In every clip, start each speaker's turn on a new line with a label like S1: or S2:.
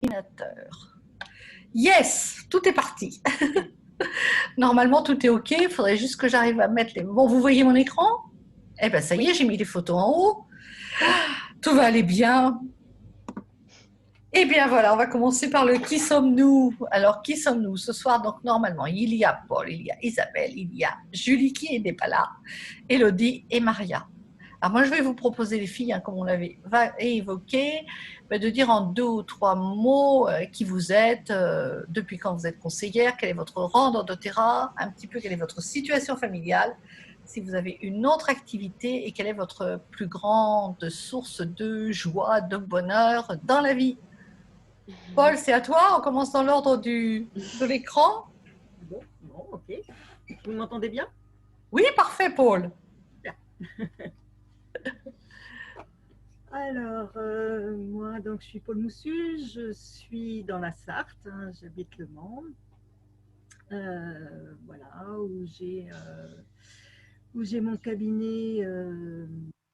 S1: Ordinateur. Yes, tout est parti. Normalement, tout est OK. Il faudrait juste que j'arrive à mettre les... Bon, vous voyez mon écran? Eh bien, ça y est,
S2: Oui.
S1: j'ai mis les photos en haut. Tout va aller bien. Eh bien, voilà, on va commencer par le qui sommes-nous? Alors, qui sommes-nous? Ce soir, donc, normalement, il y a Paul, il y a Isabelle, il y a Julie qui n'est pas là, Elodie et Maria. Alors, moi, je vais vous proposer, les filles, hein, comme on l'avait évoqué, de dire en 2 ou 3 mots qui vous êtes, depuis quand vous êtes conseillère, quel est votre rang dans doTERRA, un petit peu quelle est votre situation familiale, si vous avez une autre activité et quelle est votre plus grande source de joie, de bonheur dans la vie. Paul, c'est à toi. On commence dans l'ordre de l'écran.
S2: Bon, ok. Vous m'entendez bien?
S1: Oui, parfait, Paul.
S2: Bien. Alors, moi, donc, je suis Paul Moussu, je suis dans la Sarthe, hein, j'habite Le Mans, voilà, où j'ai mon cabinet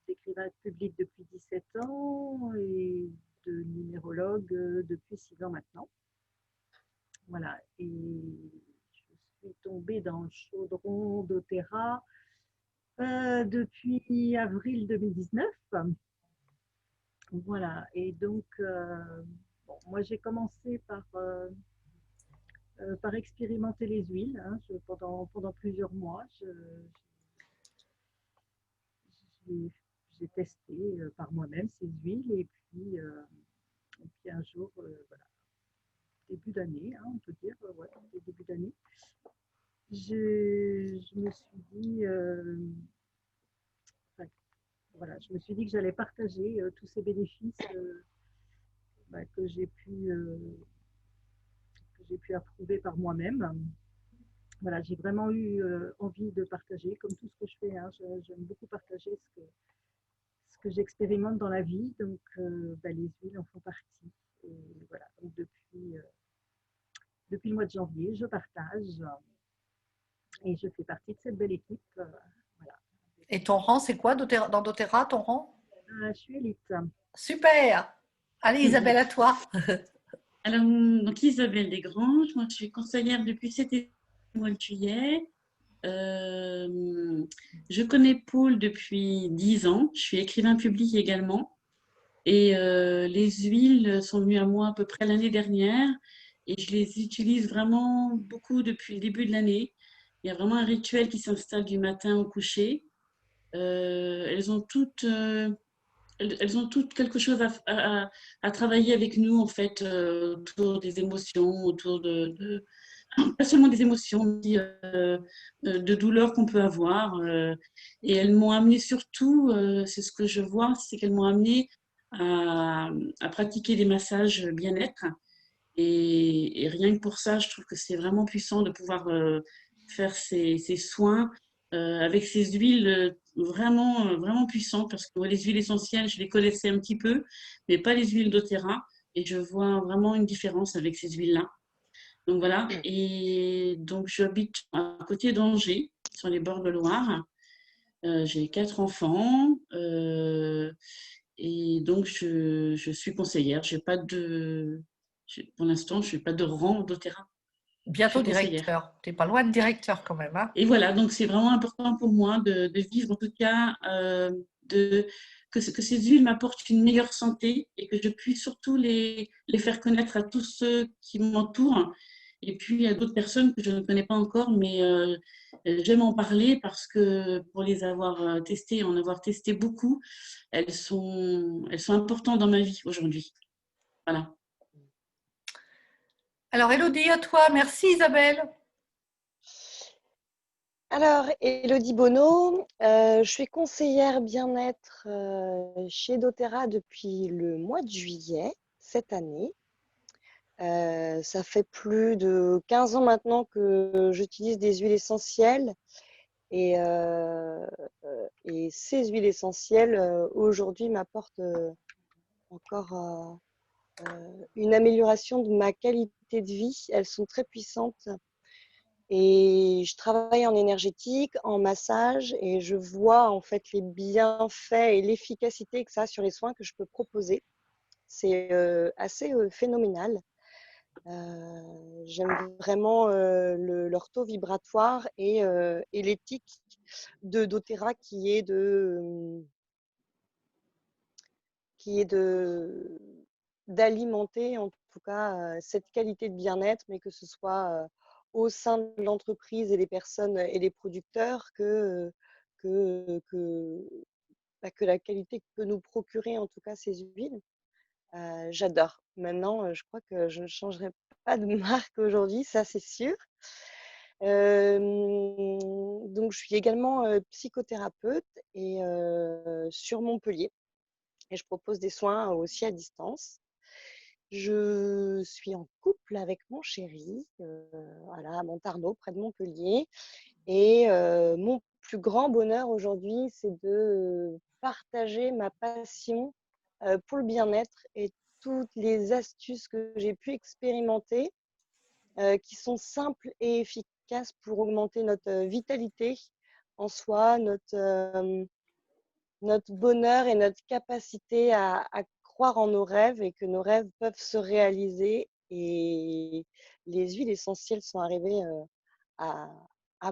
S2: d'écrivain public depuis 17 ans et de numérologue depuis 6 ans maintenant. Voilà, et je suis tombée dans le chaudron doTERRA depuis avril 2019. Voilà, et donc, bon, moi j'ai commencé par expérimenter les huiles hein, pendant plusieurs mois. J'ai testé par moi-même ces huiles et puis un jour, voilà, début d'année, hein, on peut dire, ouais, début d'année, je me suis dit, enfin, voilà, je me suis dit que j'allais partager tous ces bénéfices bah, que j'ai pu approuver par moi-même. Voilà, j'ai vraiment eu envie de partager, comme tout ce que je fais. Hein, j'aime beaucoup partager ce que j'expérimente dans la vie. Donc, bah, les huiles en font partie. Et voilà, donc depuis le mois de janvier, je partage et je fais partie de cette belle équipe. Voilà.
S1: Et ton rang, c'est quoi dans doTERRA, ton rang?
S2: Je suis élite.
S1: Super. Allez, Isabelle, à toi.
S3: Alors, donc Isabelle Desgranges, moi je suis conseillère depuis cet mois de juillet. Je connais Paul depuis 10 ans. Je suis écrivain public également. Et les huiles sont venues à moi à peu près l'année dernière. Et je les utilise vraiment beaucoup depuis le début de l'année. Il y a vraiment un rituel qui s'installe du matin au coucher. Elles ont toutes quelque chose à travailler avec nous, en fait, autour des émotions, autour pas seulement des émotions, mais de douleurs qu'on peut avoir. Et elles m'ont amené surtout, c'est ce que je vois, c'est qu'elles m'ont amené à pratiquer des massages bien-être. Et rien que pour ça, je trouve que c'est vraiment puissant de pouvoir faire ces soins avec ces huiles vraiment, vraiment puissantes. Parce que moi, les huiles essentielles, je les connaissais un petit peu, mais pas les huiles doTERRA. Et je vois vraiment une différence avec ces huiles-là. Donc voilà. Et donc, j'habite à côté d'Angers, sur les bords de Loire. J'ai 4 enfants. Et donc, je suis conseillère. J'ai pas de, pour l'instant, je n'ai pas de rang doTERRA. Je
S1: Bientôt
S3: suis conseillère.
S1: directeur. T'es pas loin de directeur quand même, hein?
S3: Et voilà, donc c'est vraiment important pour moi de vivre, en tout cas, que ces huiles m'apportent une meilleure santé et que je puisse surtout les faire connaître à tous ceux qui m'entourent et puis à d'autres personnes que je ne connais pas encore, mais j'aime en parler parce que pour les avoir testées, en avoir testé beaucoup, elles sont importantes dans ma vie aujourd'hui. Voilà.
S1: Alors, Elodie, à toi. Merci, Isabelle.
S4: Alors, Elodie Bonneau, je suis conseillère bien-être chez doTERRA depuis le mois de juillet cette année. Ça fait plus de 15 ans maintenant que j'utilise des huiles essentielles et, ces huiles essentielles aujourd'hui m'apportent encore une amélioration de ma qualité de vie. Elles sont très puissantes. Et je travaille en énergétique, en massage, et je vois en fait les bienfaits et l'efficacité que ça a sur les soins que je peux proposer. C'est assez phénoménal. J'aime vraiment leur taux vibratoire et l'éthique de doTERRA qui est d'alimenter en tout cas cette qualité de bien-être, mais que ce soit au sein de l'entreprise et les personnes et les producteurs que, que, que la qualité que peut nous procurer en tout cas ces huiles. J'adore. Maintenant, je crois que je ne changerai pas de marque aujourd'hui, ça c'est sûr. Donc, je suis également psychothérapeute et sur Montpellier. Et je propose des soins aussi à distance. Je suis en couple avec mon chéri, voilà, à Montarnot, près de Montpellier. Et mon plus grand bonheur aujourd'hui, c'est de partager ma passion pour le bien-être et toutes les astuces que j'ai pu expérimenter, qui sont simples et efficaces pour augmenter notre vitalité en soi, notre bonheur et notre capacité à croire en nos rêves et que nos rêves peuvent se réaliser. Et les huiles essentielles sont arrivées à, à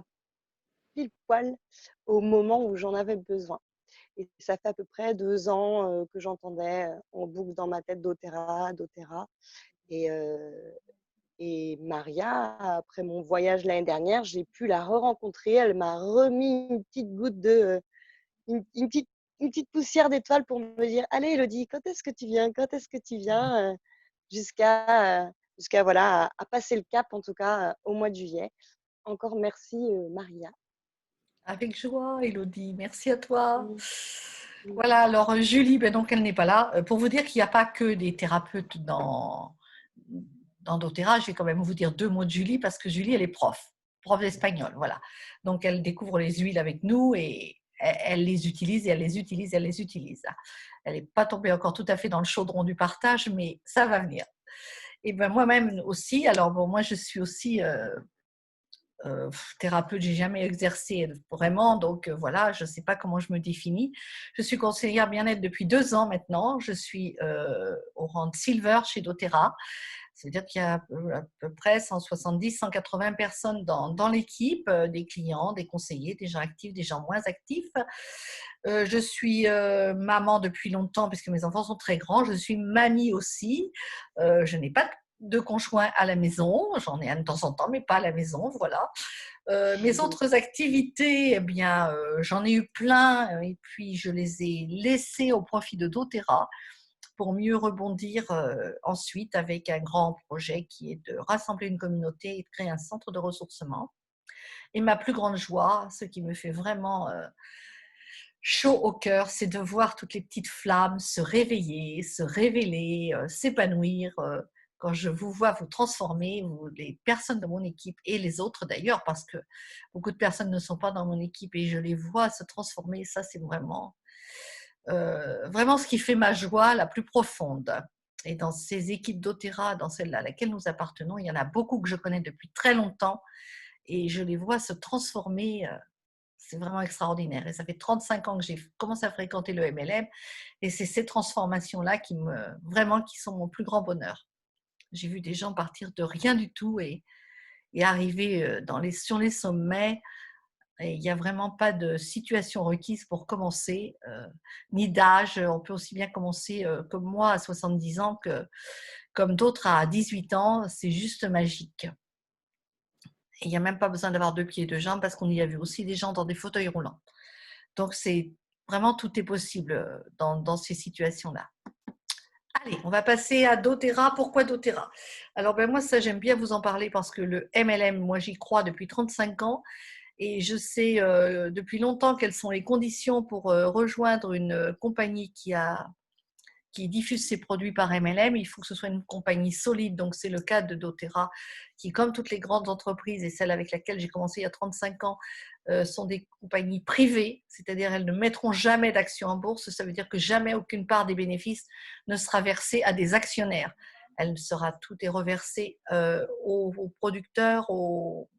S4: pile poil au moment où j'en avais besoin. Et ça fait à peu près 2 ans que j'entendais en boucle dans ma tête doTERRA, doTERRA. Et Maria, après mon voyage l'année dernière, j'ai pu la re-rencontrer. Elle m'a remis une petite goutte une petite poussière d'étoiles pour me dire: allez, Elodie, quand est-ce que tu viens? Quand est-ce que tu viens? Jusqu'à voilà, à passer le cap, en tout cas, au mois de juillet. Encore merci, Maria.
S1: Avec joie, Elodie. Merci à toi.
S4: Mm.
S1: Voilà, alors Julie, ben donc elle n'est pas là. Pour vous dire qu'il n'y a pas que des thérapeutes dans doTERRA, je vais quand même vous dire 2 mots de Julie parce que Julie, elle est prof d'espagnol. Voilà. Donc elle découvre les huiles avec nous et elle les utilise et elle les utilise et elle les utilise. Elle n'est pas tombée encore tout à fait dans le chaudron du partage, mais ça va venir. Et ben moi-même aussi, alors bon, moi je suis aussi thérapeute, j'ai jamais exercé vraiment, donc voilà, je ne sais pas comment je me définis. Je suis conseillère bien-être depuis 2 ans maintenant. Je suis au rang de Silver chez doTERRA. Ça veut dire qu'il y a à peu près 170, 180 personnes dans l'équipe, des clients, des conseillers, des gens actifs, des gens moins actifs. Je suis maman depuis longtemps puisque mes enfants sont très grands. Je suis mamie aussi. Je n'ai pas de conjoint à la maison. J'en ai un de temps en temps, mais pas à la maison, voilà. Mes autres activités, eh bien, j'en ai eu plein et puis je les ai laissées au profit de doTERRA pour mieux rebondir ensuite avec un grand projet qui est de rassembler une communauté et de créer un centre de ressourcement. Et ma plus grande joie, ce qui me fait vraiment chaud au cœur, c'est de voir toutes les petites flammes se réveiller, se révéler, s'épanouir. Quand je vous vois vous transformer, les personnes de mon équipe et les autres d'ailleurs, parce que beaucoup de personnes ne sont pas dans mon équipe et je les vois se transformer, ça c'est vraiment ce qui fait ma joie la plus profonde. Et dans ces équipes doTERRA, dans celle à laquelle nous appartenons, il y en a beaucoup que je connais depuis très longtemps et je les vois se transformer. C'est vraiment extraordinaire. Et ça fait 35 ans que j'ai commencé à fréquenter le MLM et c'est ces transformations-là qui sont mon plus grand bonheur. J'ai vu des gens partir de rien du tout et arriver sur les sommets. Et il n'y a vraiment pas de situation requise pour commencer, ni d'âge. On peut aussi bien commencer comme moi à 70 ans que comme d'autres à 18 ans. C'est juste magique. Et il n'y a même pas besoin d'avoir 2 pieds et 2 jambes parce qu'on y a vu aussi des gens dans des fauteuils roulants. Donc, c'est vraiment tout est possible dans ces situations-là. Allez, on va passer à doTERRA. Pourquoi doTERRA? Alors, moi, ça, j'aime bien vous en parler parce que le MLM, moi, j'y crois depuis 35 ans. Et je sais depuis longtemps quelles sont les conditions pour rejoindre une compagnie qui diffuse ses produits par MLM. Il faut que ce soit une compagnie solide. Donc, c'est le cas de doTERRA, qui, comme toutes les grandes entreprises et celle avec laquelle j'ai commencé il y a 35 ans, sont des compagnies privées, c'est-à-dire elles ne mettront jamais d'actions en bourse. Ça veut dire que jamais aucune part des bénéfices ne sera versée à des actionnaires. Tout est reversé aux producteurs, aux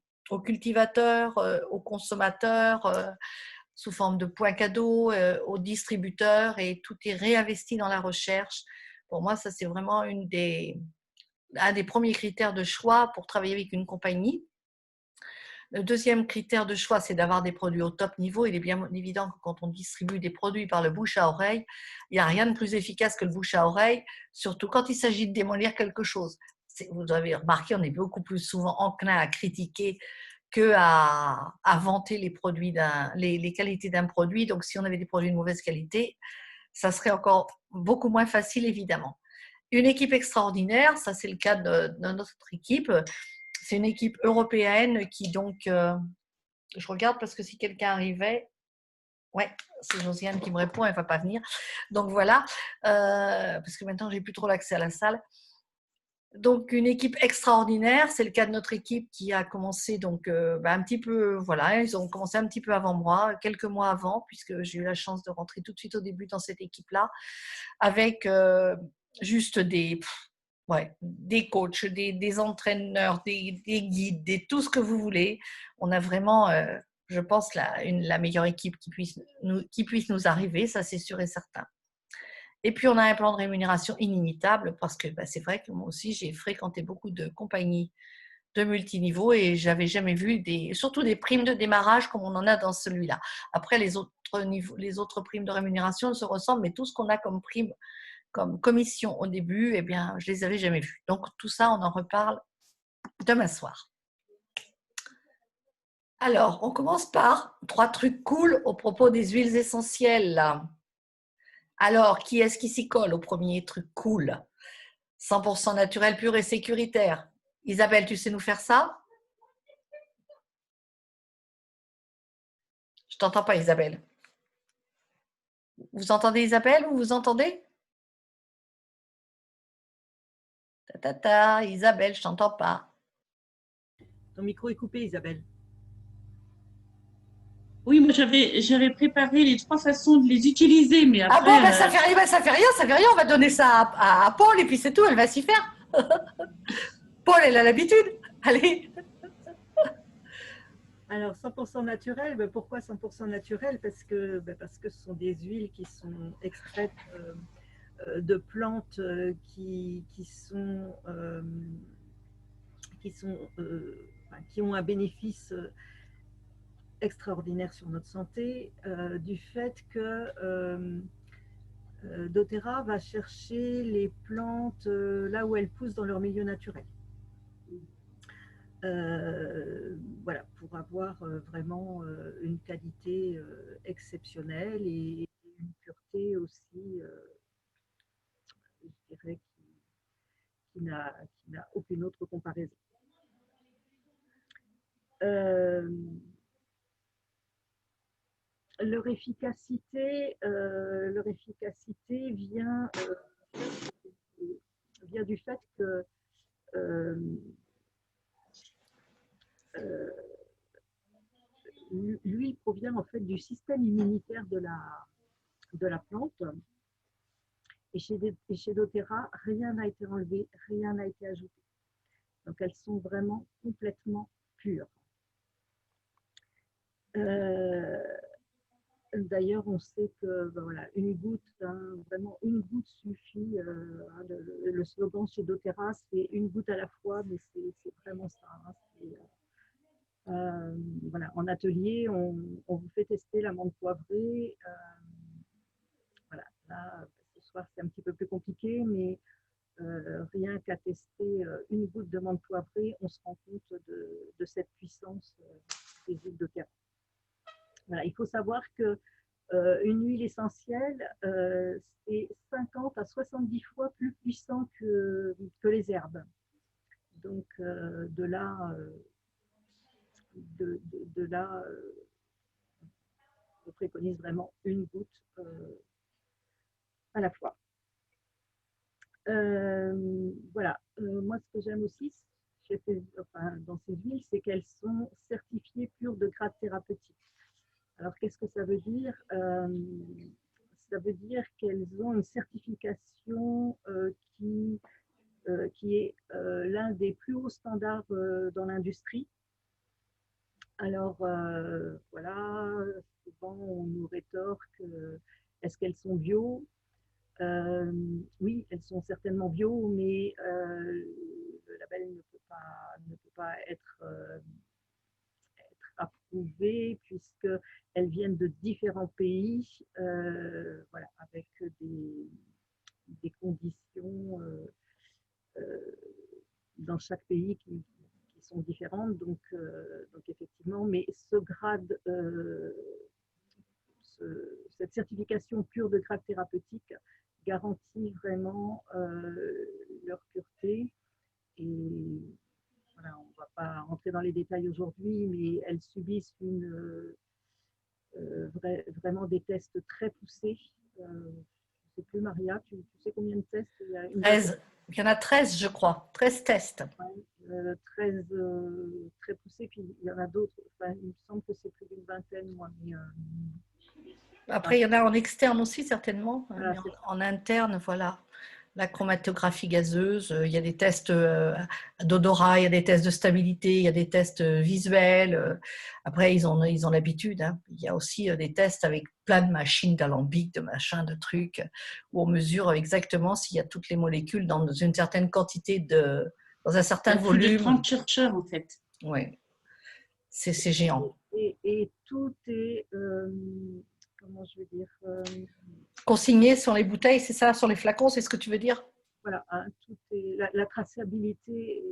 S1: cultivateurs, aux consommateurs, sous forme de points cadeaux, aux distributeurs et tout est réinvesti dans la recherche Pour moi, ça, c'est vraiment un des premiers critères de choix pour travailler avec une compagnie. Le deuxième critère de choix, c'est d'avoir des produits au top niveau. Il est bien évident que quand on distribue des produits par le bouche à oreille, il n'y a rien de plus efficace que le bouche à oreille, surtout quand il s'agit de démolir quelque chose. Vous avez remarqué, on est beaucoup plus souvent enclin à critiquer qu'à vanter les qualités d'un produit. Donc, si on avait des produits de mauvaise qualité, ça serait encore beaucoup moins facile, évidemment. Une équipe extraordinaire, ça c'est le cas de notre équipe. C'est une équipe européenne qui donc, je regarde parce que si quelqu'un arrivait, ouais, c'est Josiane qui me répond, elle ne va pas venir. Donc voilà, parce que maintenant j'ai plus trop l'accès à la salle. Donc une équipe extraordinaire, c'est le cas de notre équipe qui a commencé donc un petit peu, voilà, ils ont commencé un petit peu avant moi, quelques mois avant, puisque j'ai eu la chance de rentrer tout de suite au début dans cette équipe-là, avec juste des coachs, des entraîneurs, des guides, tout ce que vous voulez. On a vraiment, je pense, la meilleure équipe qui puisse nous arriver, ça c'est sûr et certain. Et puis, on a un plan de rémunération inimitable parce que c'est vrai que moi aussi, j'ai fréquenté beaucoup de compagnies de multiniveaux et je n'avais jamais vu surtout des primes de démarrage comme on en a dans celui-là. Après, les autres primes de rémunération se ressemblent, mais tout ce qu'on a comme prime, comme commission au début, eh bien, je ne les avais jamais vues. Donc, tout ça, on en reparle demain soir. Alors, on commence par 3 trucs cool au propos des huiles essentielles. Alors, qui est-ce qui s'y colle au premier truc cool? 100% naturel, pur et sécuritaire. Isabelle, tu sais nous faire ça? Je t'entends pas, Isabelle. Vous entendez Isabelle? Vous entendez? Isabelle, je t'entends pas.
S2: Ton micro est coupé, Isabelle.
S3: Oui, moi j'avais préparé les 3 façons de les utiliser, mais
S1: Ah
S3: après.
S1: bon, ça fait rien, ça fait rien. On va donner ça à Paul et puis c'est tout, elle va s'y faire. Paul, elle a l'habitude. Allez.
S2: Alors, 100% naturel, pourquoi 100% naturel? Parce que ce sont des huiles qui sont extraites de plantes qui ont un bénéfice extraordinaire sur notre santé, du fait que doTERRA va chercher les plantes là où elles poussent dans leur milieu naturel. Voilà, pour avoir vraiment une qualité exceptionnelle et une pureté aussi, je dirais, qui n'a aucune autre comparaison. Leur efficacité vient du fait que l'huile provient en fait du système immunitaire de la plante. Et chez doTERRA, rien n'a été enlevé, rien n'a été ajouté. Donc elles sont vraiment complètement pures. D'ailleurs, on sait que voilà, vraiment une goutte suffit. Le slogan chez doTERRA, c'est une goutte à la fois, mais c'est vraiment ça. Voilà, en atelier, on vous fait tester l'amande poivrée. Voilà, là, ce soir, c'est un petit peu plus compliqué, mais rien qu'à tester une goutte de menthe poivrée, on se rend compte de cette puissance des huiles doTERRA. Voilà, il faut savoir que une huile essentielle, c'est 50 à 70 fois plus puissant que les herbes. Donc, de là, je préconise vraiment une goutte à la fois. Voilà, moi ce que j'aime aussi dans ces huiles, c'est qu'elles sont certifiées pures de grade thérapeutique. Alors qu'est-ce que ça veut dire? Ça veut dire qu'elles ont une certification qui est l'un des plus hauts standards dans l'industrie. Alors voilà, souvent on nous rétorque est-ce qu'elles sont bio? Oui, elles sont certainement bio, mais le label ne peut pas être approuvé puisqu'elles viennent de différents pays, voilà, avec des conditions dans chaque pays qui sont différentes. Donc effectivement, mais ce grade, cette certification pure de grade thérapeutique garantit vraiment leur pureté. Et voilà, on ne va pas rentrer dans les détails aujourd'hui, mais elles subissent vraiment des tests très poussés. Je ne sais plus, Maria, tu sais combien de tests il y a
S1: 13. Il y en a 13, je crois. 13 tests.
S2: 13 très poussés, puis il y en a d'autres. Enfin, il me semble que c'est plus d'une vingtaine, moi. Mais,
S1: après, il y en a en externe aussi, certainement.
S2: Voilà,
S1: mais en interne, voilà. La chromatographie gazeuse, il y a des tests d'odorat, il y a des tests de stabilité, il y a des tests visuels. Après, ils ont l'habitude. Hein. Il y a aussi des tests avec plein de machines d'alambic, de machins, de trucs, où on mesure exactement s'il y a toutes les molécules dans une certaine quantité, dans un certain volume.
S3: Plus de 30 chercheurs, en fait.
S1: Oui, c'est géant.
S2: Et tout est, comment je veux dire,
S1: consigné sur les bouteilles, c'est ça, sur les flacons, c'est ce que tu veux dire?
S2: Voilà, hein, tout est, la traçabilité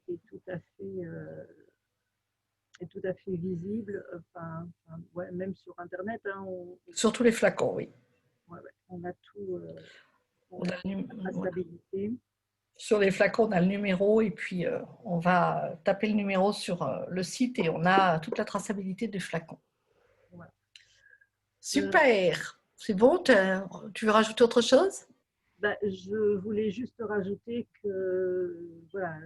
S2: est tout à fait visible. Enfin, ouais, même sur Internet, hein,
S1: sur tous les flacons, oui.
S2: Ouais, on a tout.
S1: On a
S2: la traçabilité.
S1: Sur les flacons, on a le numéro et puis on va taper le numéro sur le site et on a toute la traçabilité du flacon.
S2: Voilà.
S1: Super, c'est bon, tu veux rajouter autre chose?
S2: Je voulais juste rajouter que voilà,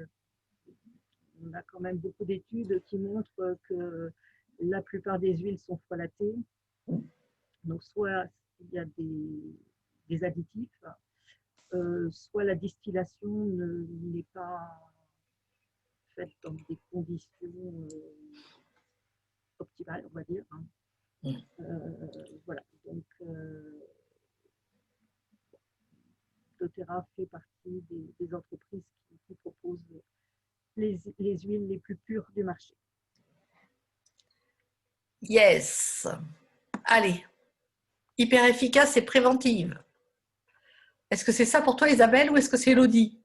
S2: on a quand même beaucoup d'études qui montrent que la plupart des huiles sont frolatées. Donc soit il y a des additifs, soit la distillation n'est pas faite dans des conditions optimales, on va dire. Hein. Voilà, donc doTERRA fait partie des entreprises qui proposent les huiles les plus pures du marché.
S1: Yes. Allez, hyper efficace et préventive. Est-ce que c'est ça pour toi, Isabelle, ou est-ce que c'est Elodie?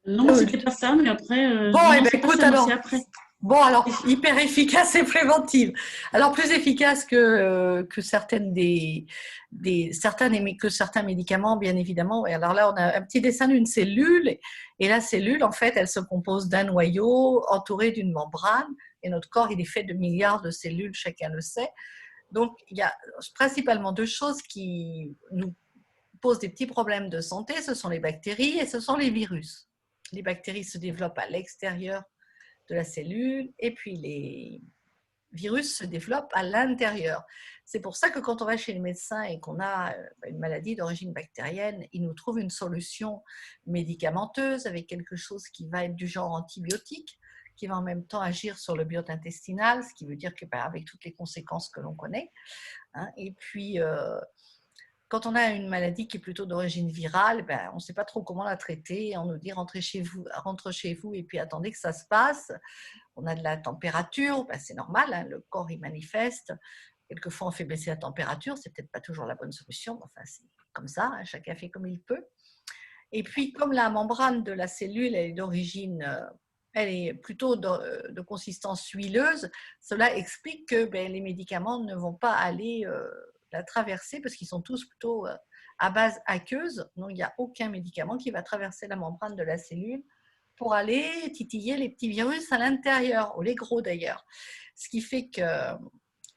S3: Non, c'était pas ça, mais après.
S1: Bon,
S3: non,
S1: ben écoute alors.
S3: Après.
S1: Bon, alors, hyper efficace et préventive. Alors, plus efficace que certains médicaments, bien évidemment. Et alors là, on a un petit dessin d'une cellule. Et la cellule, en fait, elle se compose d'un noyau entouré d'une membrane. Et notre corps, il est fait de milliards de cellules, chacun le sait. Donc, il y a principalement deux choses qui nous posent des petits problèmes de santé. Ce sont les bactéries et ce sont les virus. Les bactéries se développent à l'extérieur de la cellule et puis les virus se développent à l'intérieur. C'est pour ça que quand on va chez le médecin et qu'on a une maladie d'origine bactérienne, il nous trouve une solution médicamenteuse avec quelque chose qui va être du genre antibiotique, qui va en même temps agir sur le biote intestinal, ce qui veut dire que avec toutes les conséquences que l'on connaît. Hein, et puis quand on a une maladie qui est plutôt d'origine virale, on ne sait pas trop comment la traiter. On nous dit rentre chez vous et puis attendez que ça se passe. On a de la température, c'est normal, hein, le corps il manifeste. Quelquefois on fait baisser la température, c'est peut-être pas toujours la bonne solution, enfin c'est comme ça, hein, chacun fait comme il peut. Et puis comme la membrane de la cellule elle est d'origine, elle est plutôt de consistance huileuse, cela explique que les médicaments ne vont pas aller la traverser parce qu'ils sont tous plutôt à base aqueuse. Donc, il n'y a aucun médicament qui va traverser la membrane de la cellule pour aller titiller les petits virus à l'intérieur, ou les gros d'ailleurs. Ce qui fait que,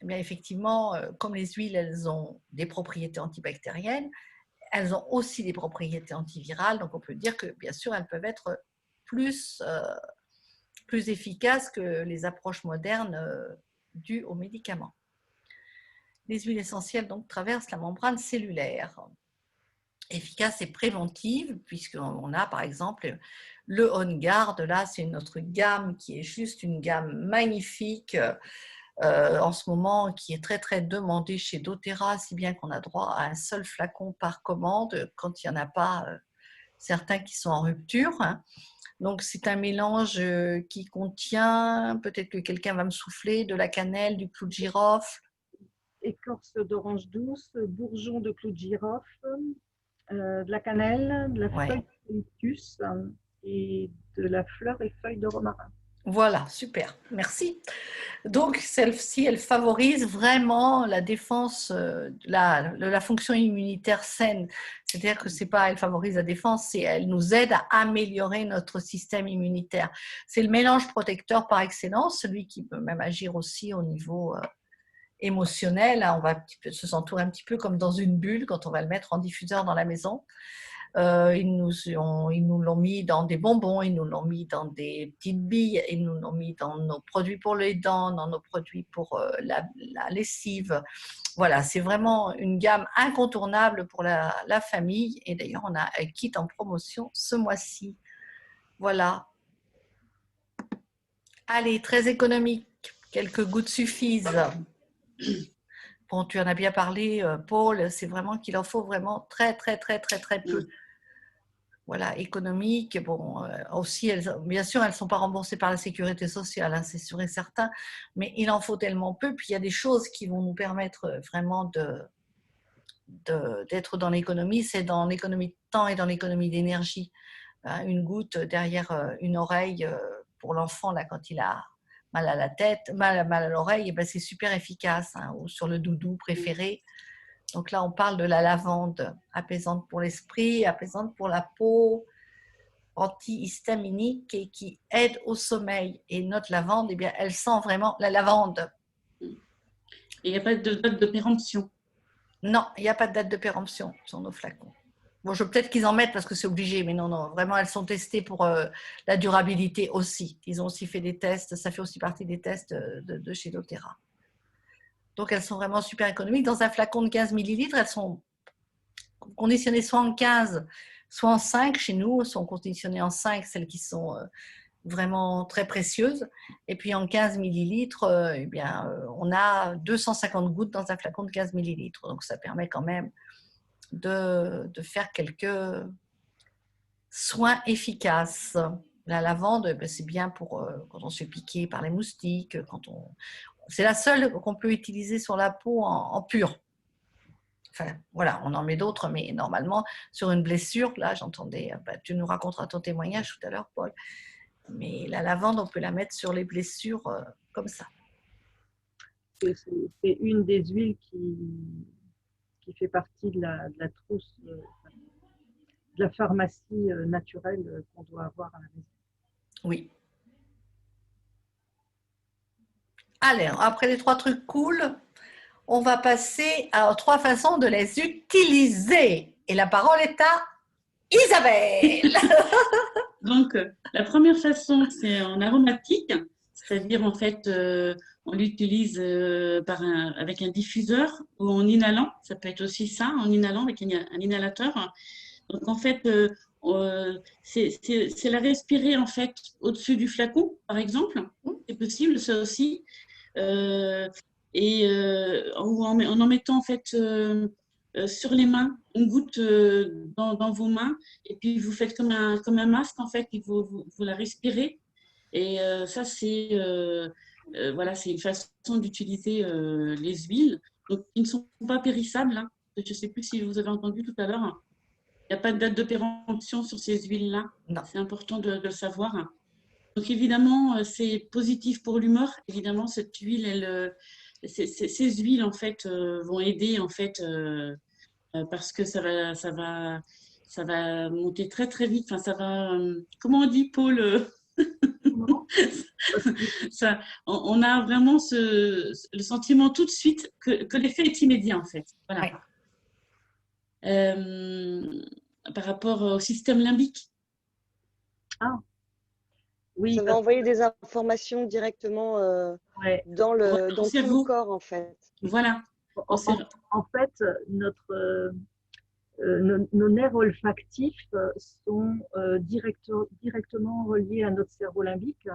S1: effectivement, comme les huiles, elles ont des propriétés antibactériennes, elles ont aussi des propriétés antivirales. Donc, on peut dire que, bien sûr, elles peuvent être plus efficaces que les approches modernes dues aux médicaments. Les huiles essentielles donc traversent la membrane cellulaire. Efficace et préventive, puisqu'on a par exemple le On Guard. Là, c'est notre gamme qui est juste une gamme magnifique en ce moment qui est très très demandé chez doTERRA, si bien qu'on a droit à un seul flacon par commande quand il n'y en a pas certains qui sont en rupture. Hein. Donc c'est un mélange qui contient, peut-être que quelqu'un va me souffler, de la cannelle, du clou de girofle.
S2: Écorce d'orange douce, bourgeon de clou de girofle, de la cannelle, de la
S1: Ouais.
S2: feuille d'eucalyptus et de la fleur et feuille de romarin.
S1: Voilà, super, merci. Donc, celle-ci, elle favorise vraiment la défense de la fonction immunitaire saine. C'est-à-dire que c'est pas elle favorise la défense, c'est elle nous aide à améliorer notre système immunitaire. C'est le mélange protecteur par excellence, celui qui peut même agir aussi au niveau émotionnel. On va se sentir un petit peu comme dans une bulle quand on va le mettre en diffuseur dans la maison. Ils nous l'ont mis dans des bonbons, ils nous l'ont mis dans des petites billes, ils nous l'ont mis dans nos produits pour les dents, dans nos produits pour la lessive. Voilà, c'est vraiment une gamme incontournable pour la famille. Et d'ailleurs, on a un kit en promotion ce mois-ci. Voilà. Allez, très économique. Quelques gouttes suffisent. Bon, tu en as bien parlé, Paul. C'est vraiment qu'il en faut vraiment très, très, très, très, très peu. Voilà, économique. Bon, aussi, bien sûr, elles ne sont pas remboursées par la sécurité sociale, hein, c'est sûr et certain, mais il en faut tellement peu. Puis il y a des choses qui vont nous permettre vraiment d'être dans l'économie, c'est dans l'économie de temps et dans l'économie d'énergie. Hein, une goutte derrière une oreille pour l'enfant, là, quand il a mal à la tête, mal à l'oreille, eh ben, c'est super efficace, hein, ou sur le doudou préféré. Donc là, on parle de la lavande, apaisante pour l'esprit, apaisante pour la peau, antihistaminique et qui aide au sommeil. Et notre lavande, eh bien, elle sent vraiment la lavande.
S3: Et il n'y a pas de date de péremption.
S1: Non, il n'y a pas de date de péremption sur nos flacons. Bon, peut-être qu'ils en mettent parce que c'est obligé, mais non, non, vraiment, elles sont testées pour la durabilité aussi. Ils ont aussi fait des tests, ça fait aussi partie des tests de chez doTERRA. Donc, elles sont vraiment super économiques. Dans un flacon de 15 millilitres, elles sont conditionnées soit en 15, soit en 5 chez nous, sont conditionnées en 5, celles qui sont vraiment très précieuses. Et puis en 15 millilitres, eh bien, on a 250 gouttes dans un flacon de 15 millilitres. Donc ça permet quand même de faire quelques soins efficaces. La lavande, c'est bien pour quand on se fait piquer par les moustiques. C'est la seule qu'on peut utiliser sur la peau en pur. Enfin, voilà, on en met d'autres, mais normalement, sur une blessure, là, j'entendais, tu nous raconteras ton témoignage tout à l'heure, Paul, mais la lavande, on peut la mettre sur les blessures comme ça.
S2: C'est une des huiles qui fait partie de la trousse, de la pharmacie naturelle qu'on doit avoir à la maison.
S1: Oui. Allez, après les 3 trucs cool, on va passer à 3 façons de les utiliser. Et la parole est à Isabelle.
S3: Donc, la première façon, c'est en aromatique, c'est-à-dire en fait, on l'utilise avec un diffuseur ou en inhalant. Ça peut être aussi ça, en inhalant avec un inhalateur. Donc, en fait, c'est la respirer en fait au-dessus du flacon, par exemple. C'est possible, ça aussi. Ou en mettant en fait sur les mains, une goutte dans vos mains, et puis vous faites comme un masque en fait, et vous la respirez. Et ça, voilà, c'est une façon d'utiliser les huiles, donc qui ne sont pas périssables. Hein. Je ne sais plus si vous avez entendu tout à l'heure. Il n'y a pas de date de péremption sur ces huiles-là. C'est important de le savoir. Donc évidemment, c'est positif pour l'humeur. Évidemment, cette huile, ces huiles en fait vont aider en fait parce que ça va monter très très vite. Enfin, ça va. Comment on dit, Paul ça, on a vraiment le sentiment tout de suite que l'effet est immédiat en fait. Voilà. Ouais. Par rapport au système limbique.
S2: Ah. Oui,
S4: ça va envoyer des informations directement dans tout le corps, en fait.
S3: Voilà.
S2: En fait, nos nerfs olfactifs sont directement reliés à notre cerveau limbique.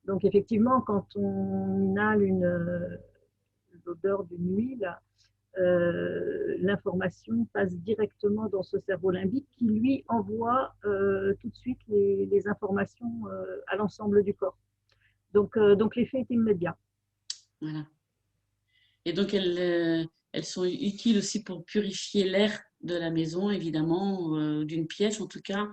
S2: Donc effectivement, quand on inhale l'odeur d'une huile, l'information passe directement dans ce cerveau limbique qui, lui, envoie tout de suite les informations à l'ensemble du corps. Donc l'effet est immédiat.
S3: Voilà. Et donc, elles sont utiles aussi pour purifier l'air de la maison, évidemment, d'une pièce en tout cas,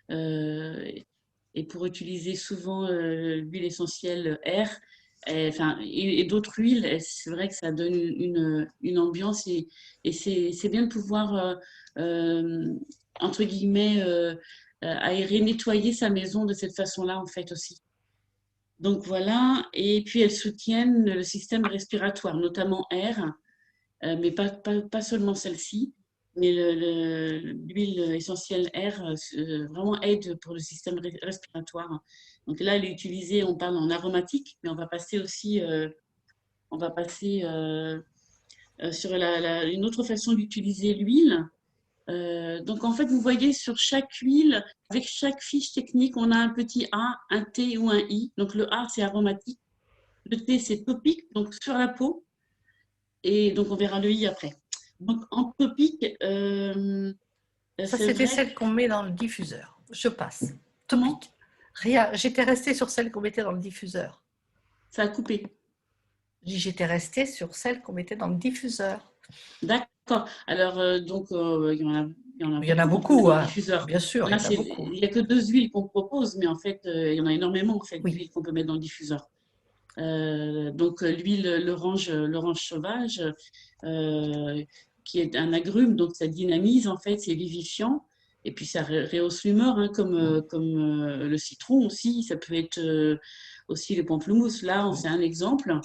S3: et pour utiliser souvent l'huile essentielle air, et d'autres huiles. C'est vrai que ça donne une ambiance et c'est bien de pouvoir, entre guillemets, aérer, nettoyer sa maison de cette façon-là, en fait, aussi. Donc voilà, et puis elles soutiennent le système respiratoire, notamment air, mais pas seulement celle-ci, mais l'huile essentielle air vraiment aide pour le système respiratoire. Donc là, elle est utilisée, on parle en aromatique, mais on va passer aussi sur une autre façon d'utiliser l'huile. Donc en fait, vous voyez sur chaque huile, avec chaque fiche technique, on a un petit A, un T ou un I. Donc le A, c'est aromatique. Le T, c'est topique, donc sur la peau. Et donc on verra le I après. Donc en topique,
S1: Ça,
S3: c'est
S1: c'était
S3: vrai.
S1: celle qu'on met dans le diffuseur. Je passe.
S3: Comment?
S1: Topique. Rien. J'étais restée sur celle qu'on mettait dans le diffuseur.
S3: Ça a coupé.
S1: J'étais restée sur celle qu'on mettait dans le diffuseur.
S3: D'accord. Alors, donc,
S1: Il y en a
S3: beaucoup
S1: beaucoup,
S3: dans le
S1: hein.
S3: diffuseur.
S1: Bien sûr, il
S3: Là,
S1: y en a beaucoup.
S3: il n'y a que 2 huiles qu'on propose, mais en fait, il y en a énormément en fait,
S1: Oui.
S3: d'huiles qu'on peut mettre dans le diffuseur. Donc, l'huile l'orange sauvage, qui est un agrume, donc ça dynamise en fait, c'est vivifiant. Et puis, ça rehausse l'humeur, hein, comme le citron aussi. Ça peut être aussi le pamplemousse. Là, c'est un exemple.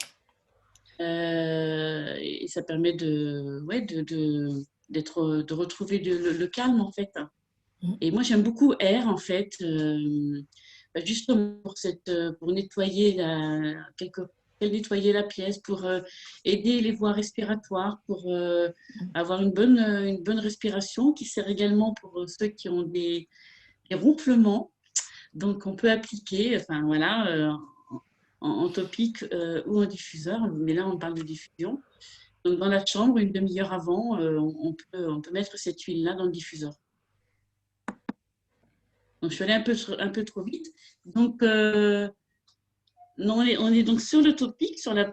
S3: Et ça permet de retrouver le calme en fait. Et moi j'aime beaucoup Air en fait, justement pour nettoyer nettoyer la pièce, pour aider les voies respiratoires, pour avoir une bonne respiration, qui sert également pour ceux qui ont des ronflements. Donc on peut appliquer, enfin voilà, en topique ou en diffuseur, mais là on parle de diffusion. Donc dans la chambre, une demi-heure avant, on peut mettre cette huile-là dans le diffuseur. Donc je suis allée un peu trop vite. Donc non, on est donc sur le topique, sur la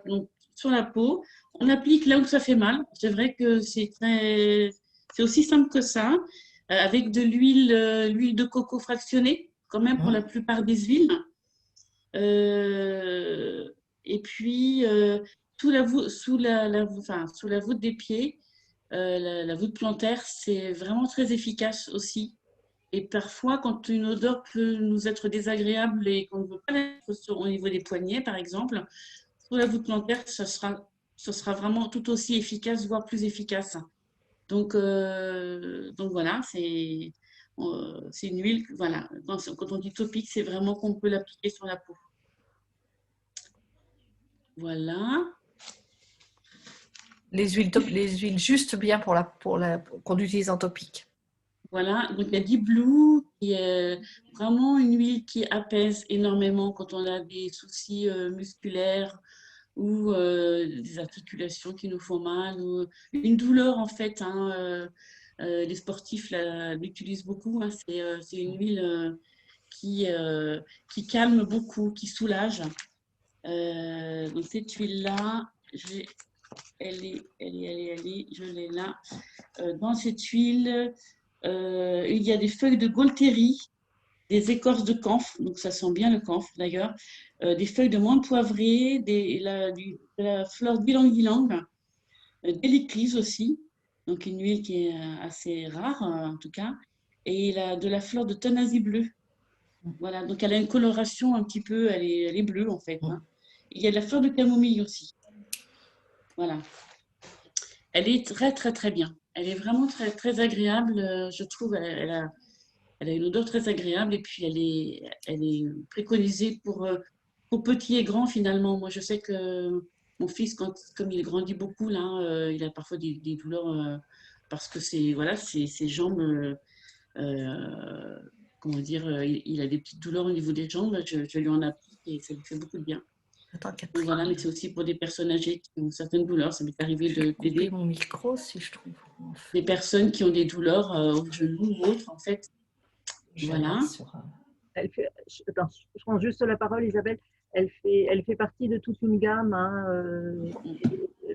S3: peau. On applique là où ça fait mal. C'est vrai que c'est aussi simple que ça, avec de l'huile de coco fractionnée, quand même pour la plupart des huiles. Et puis, sous la voûte des pieds, la voûte plantaire, c'est vraiment très efficace aussi. Et parfois, quand une odeur peut nous être désagréable et qu'on ne veut pas l'être au niveau des poignets, par exemple, sous la voûte plantaire, ce sera vraiment tout aussi efficace, voire plus efficace. Donc voilà, c'est une huile. Voilà, quand on dit topique, c'est vraiment qu'on peut l'appliquer sur la peau. Voilà.
S1: Les huiles juste bien qu'on utilise en topique.
S3: Voilà, donc il y a Deep Blue, qui est vraiment une huile qui apaise énormément quand on a des soucis musculaires ou des articulations qui nous font mal, ou une douleur en fait. Hein, les sportifs l'utilisent beaucoup. Hein, c'est une huile qui calme beaucoup, qui soulage. Donc cette huile-là, je l'ai là. Dans cette huile, il y a des feuilles de Gaultérie, des écorces de camphre, donc ça sent bien le camphre d'ailleurs, des feuilles de menthe poivrée, de la fleur d'ylang-ylang, des licryses aussi, donc une huile qui est assez rare en tout cas, et de la fleur de Tanasi bleue. Voilà, donc elle a une coloration un petit peu, elle est bleue en fait. Hein. Il y a de la fleur de camomille aussi. Voilà. Elle est très très très bien. Elle est vraiment très très agréable, je trouve. Elle a une odeur très agréable et puis elle est préconisée pour petits et grands finalement. Moi, je sais que mon fils, comme il grandit beaucoup, là, il a parfois des douleurs parce que ses jambes comment dire, il a des petites douleurs au niveau des jambes. Je lui en applique et ça lui fait beaucoup de bien.
S1: Attends,
S3: Donc
S1: Catherine,
S3: voilà, mais c'est aussi pour des personnes âgées qui ont certaines douleurs. Ça m'est arrivé
S1: je vais couper
S3: d'aider
S1: mon micro si je trouve.
S3: des personnes qui ont des douleurs au genou ou autres, en fait.
S1: J'allais
S3: Voilà.
S1: sur un-
S2: Attends, je prends juste la parole, Isabelle. Elle fait partie de toute une gamme, hein,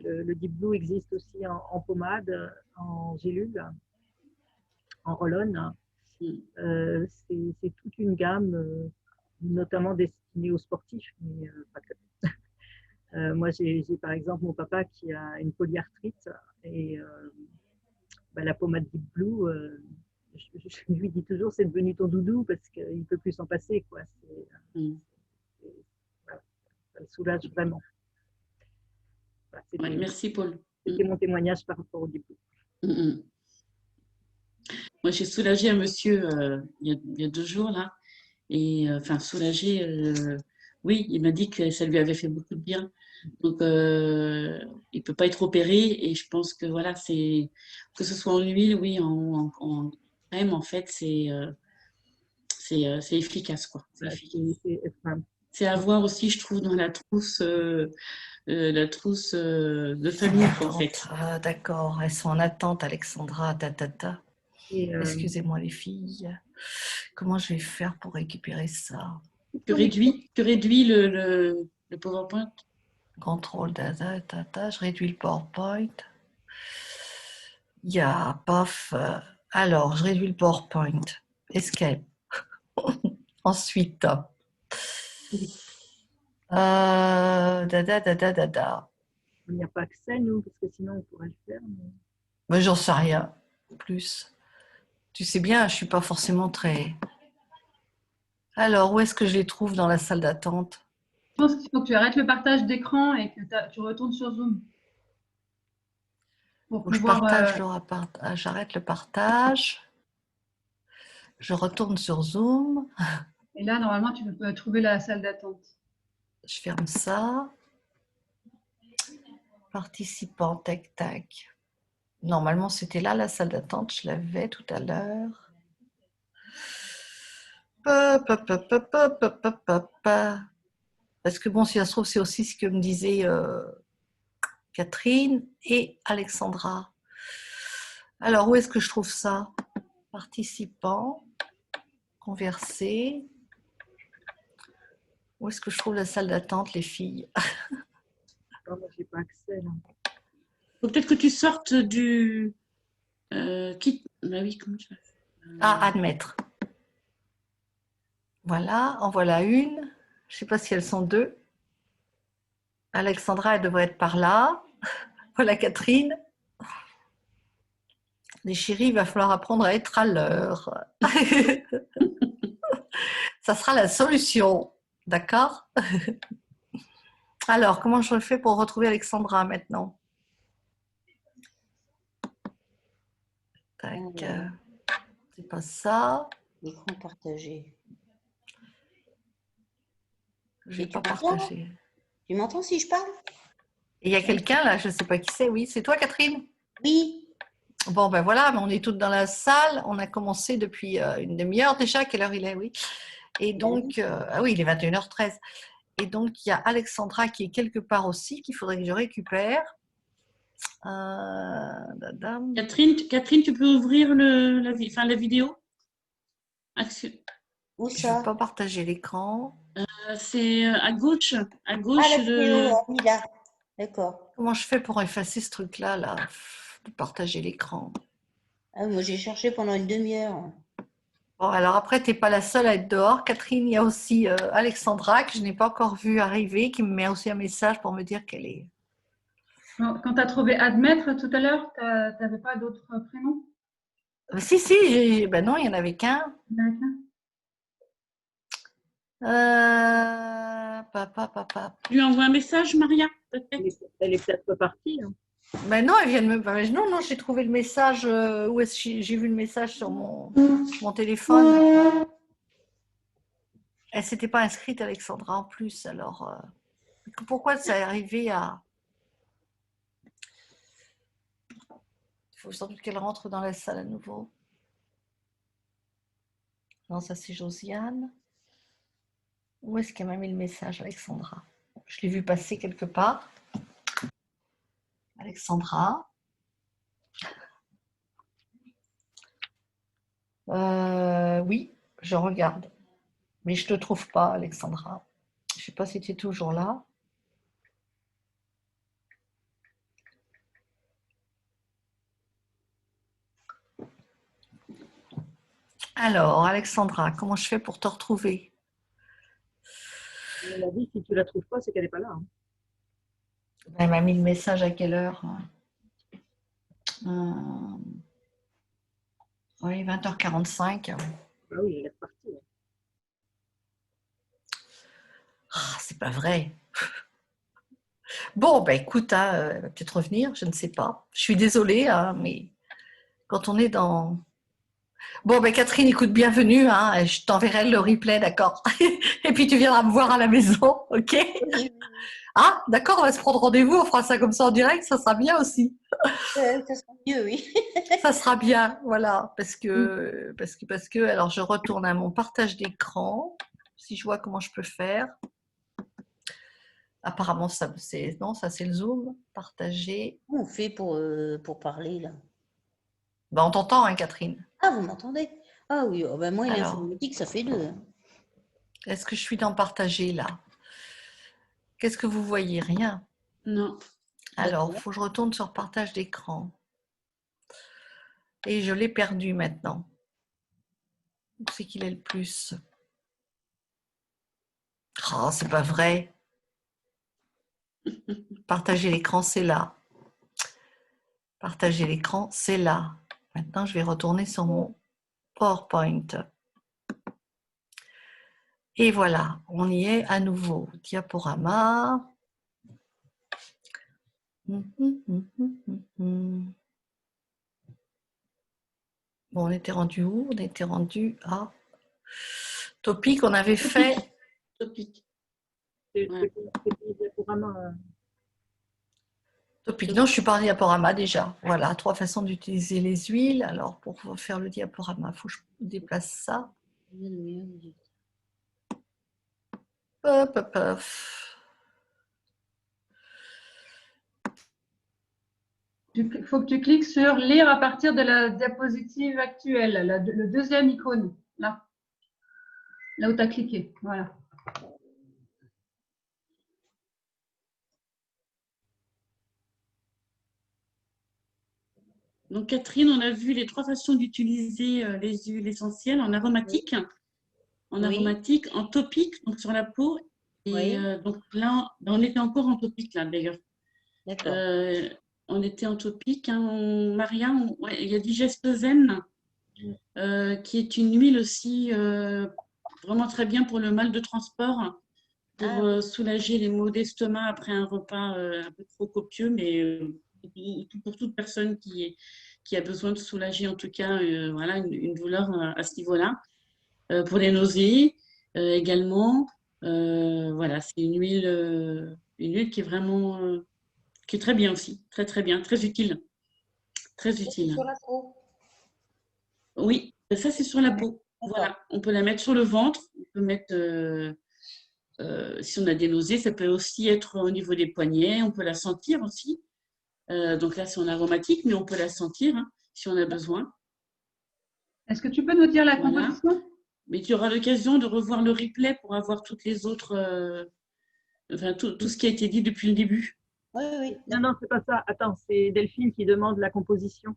S2: le Deep Blue existe aussi en pommade, en gélule, en roll-on.
S3: Mm.
S2: C'est toute une gamme, notamment destinée aux sportifs, mais pas que. Moi, j'ai par exemple mon papa qui a une polyarthrite et la pommade Deep Blue, je lui dis toujours c'est devenu ton doudou parce qu'il ne peut plus s'en passer, quoi.
S3: Mm.
S2: Voilà, ça le soulage vraiment. Voilà,
S3: Ouais, merci, Paul.
S2: c'était mon témoignage par rapport au Deep Blue.
S3: Mm. Moi, j'ai soulagé un monsieur il y a 2 jours, là. Et enfin, soulagé, oui, il m'a dit que ça lui avait fait beaucoup de bien. Donc, il ne peut pas être opéré. Et je pense que voilà, que ce soit en huile, oui, en crème, en fait, c'est efficace, quoi. C'est efficace.
S2: Enfin,
S3: C'est à voir aussi, je trouve, dans la trousse de famille, quoi, en fait.
S1: Ah, d'accord, elles sont en attente, Alexandra.
S2: et,
S1: Excusez-moi, les filles. Comment je vais faire pour récupérer ça?
S3: Tu réduis le PowerPoint.
S1: Contrôle, je réduis le PowerPoint. Il y a, paf. Alors, je réduis le PowerPoint. Escape. Ensuite,
S2: on n'y a pas accès, nous, parce que sinon on pourrait le faire.
S1: Mais j'en sais rien plus. Tu sais bien, je suis pas forcément très. Alors, où est-ce que je les trouve dans la salle d'attente?
S5: Je pense qu'il faut que tu arrêtes le partage d'écran et que tu retournes sur Zoom pour
S1: Faut que je
S5: pouvoir.
S1: partage j'arrête le partage. Je retourne sur Zoom.
S5: Et là, normalement, tu peux trouver la salle d'attente.
S1: Je ferme ça. Participants, tac, tac. Normalement, c'était là la salle d'attente. Je l'avais tout à l'heure. Parce que bon, si ça se trouve, c'est aussi ce que me disaient Catherine et Alexandra. Alors, où est-ce que je trouve ça? Participants, converser. Où est-ce que je trouve la salle d'attente, les filles?
S2: Moi, j'ai pas accès, là.
S3: Faut peut-être que tu sortes du kit. Bah oui, comment tu fais?
S1: Ah, admettre. Voilà, en voilà une. Je ne sais pas si elles sont deux. Alexandra, elle devrait être par là. Voilà Catherine. Les chéris, il va falloir apprendre à être à l'heure. Ça sera la solution. D'accord? Alors, comment je fais pour retrouver Alexandra maintenant? Tac. C'est pas ça.
S6: L'écran partagé.
S1: Je vais
S6: Et tu
S1: pas
S6: m'entends?
S1: partager.
S6: Tu m'entends si je parle?
S1: Et il y a quelqu'un là, je ne sais pas qui c'est. Oui, c'est toi, Catherine?
S6: Oui.
S1: Bon, ben voilà, on est toutes dans la salle. On a commencé depuis une demi-heure déjà. Quelle heure il est? Oui. Et donc, ah oui, il est 21h13. Et donc, il y a Alexandra qui est quelque part aussi, qu'il faudrait que je récupère.
S3: Catherine, tu peux ouvrir la vidéo?
S6: Où
S1: Je ne
S6: ça?
S1: veux pas partager l'écran.
S3: C'est à gauche
S6: Ah, la vidéo,
S3: de.
S6: oui, là. D'accord.
S1: Comment je fais pour effacer ce truc-là, là, de partager l'écran?
S6: Ah, moi, j'ai cherché pendant une demi-heure.
S1: Bon, alors après, tu n'es pas la seule à être dehors. Catherine, il y a aussi Alexandra, que je n'ai pas encore vue arriver, qui me met aussi un message pour me dire qu'elle est.
S5: Quand tu as trouvé admettre tout à l'heure, tu n'avais pas d'autres prénoms?
S1: Si, ben non, il n'y en avait qu'un. Papa.
S3: Tu lui envoies un message, Maria, peut-être?
S2: Elle est peut-être repartie. Hein.
S1: Ben non, elle vient de me. Non, j'ai trouvé le message. Où est-ce que j'ai vu le message sur mon téléphone? Elle s'était pas inscrite, Alexandra, en plus. Alors, pourquoi ça est arrivé à. Il faut sans doute qu'elle rentre dans la salle à nouveau. Non, ça c'est Josiane. Où est-ce qu'elle m'a mis le message, Alexandra? Je l'ai vu passer quelque part. Alexandra. Oui, je regarde. Mais je ne te trouve pas, Alexandra. Je ne sais pas si tu es toujours là. Alors, Alexandra, comment je fais pour te retrouver?
S2: On a dit, si tu la trouves pas, c'est qu'elle n'est pas là. Hein.
S1: Elle m'a mis le message à quelle heure? Oui, 20h45.
S2: Ah oui, elle est repartie. Hein.
S1: Ah, c'est pas vrai. Bon, ben écoute, hein, elle va peut-être revenir, je ne sais pas. Je suis désolée, hein, mais quand on est dans... Bon, ben Catherine, écoute, bienvenue. Hein, je t'enverrai le replay, d'accord? Et puis tu viendras me voir à la maison, ok?
S6: Oui,
S1: Ah, d'accord, on va se prendre rendez-vous, on fera ça comme ça en direct, ça sera bien aussi.
S6: ça sera mieux, oui.
S1: Ça sera bien, voilà, alors je retourne à mon partage d'écran, si je vois comment je peux faire. Apparemment, ça c'est non, ça c'est le Zoom, partager.
S6: Comment on fait pour parler, là?
S1: Ben, on t'entend, hein, Catherine.
S6: Ah, vous m'entendez? Ah oui, oh, ben moi,
S1: Alors,
S6: l'informatique, ça fait deux. Hein.
S1: est-ce que je suis dans partager là? Qu'est-ce que vous voyez? Rien.
S3: Non.
S1: Alors, il
S6: D'accord.
S1: faut que je retourne sur partage d'écran. Et je l'ai perdu maintenant. Où c'est qu'il est le plus? Oh, c'est pas vrai. Partager l'écran, c'est là. Partager l'écran, c'est là. Maintenant, je vais retourner sur mon PowerPoint. Et voilà, on y est à nouveau. Diaporama. Bon, on était rendu où? On était rendu à topic. On avait fait
S3: Topic.
S2: C'est
S3: Ouais.
S2: vraiment.
S1: topic. Non, je suis pas en diaporama déjà. Voilà, 3 façons d'utiliser les huiles. Alors, pour faire le diaporama, il faut que je déplace ça. Hop, hop, hop.
S5: Il faut que tu cliques sur lire à partir de la diapositive actuelle, le deuxième icône, là où tu as cliqué. Voilà.
S3: Donc, Catherine, on a vu les 3 façons d'utiliser les huiles essentielles en aromatique,
S6: Oui,
S3: en topique, donc sur la peau. Et
S6: oui,
S3: donc là, on était encore en topique, là, d'ailleurs.
S6: d'accord.
S3: On était en topique. Hein, Maria, ouais, il y a Digestozen, qui est une huile aussi vraiment très bien pour le mal de transport, pour
S6: Ah oui,
S3: soulager les maux d'estomac après un repas un peu trop copieux, mais pour toute personne qui a besoin de soulager en tout cas voilà, une douleur à ce niveau-là. Pour les nausées également. Voilà, c'est une huile qui est vraiment qui est très bien aussi, très très bien, très utile. Très
S6: ça, c'est
S3: utile.
S6: sur la peau.
S3: Oui, ça c'est sur la peau.
S6: D'accord.
S3: Voilà, on peut la mettre sur le ventre, on peut mettre si on a des nausées, ça peut aussi être au niveau des poignets, on peut la sentir aussi. Donc là, c'est en aromatique, mais on peut la sentir hein, si on a besoin.
S5: Est-ce que tu peux nous dire la
S3: Voilà.
S5: composition?
S3: Mais tu auras l'occasion de revoir le replay pour avoir toutes les autres, enfin tout ce qui a été dit depuis le début.
S6: Oui, oui,
S2: Non,
S6: d'accord.
S2: non, c'est pas ça. Attends, c'est Delphine qui demande la composition.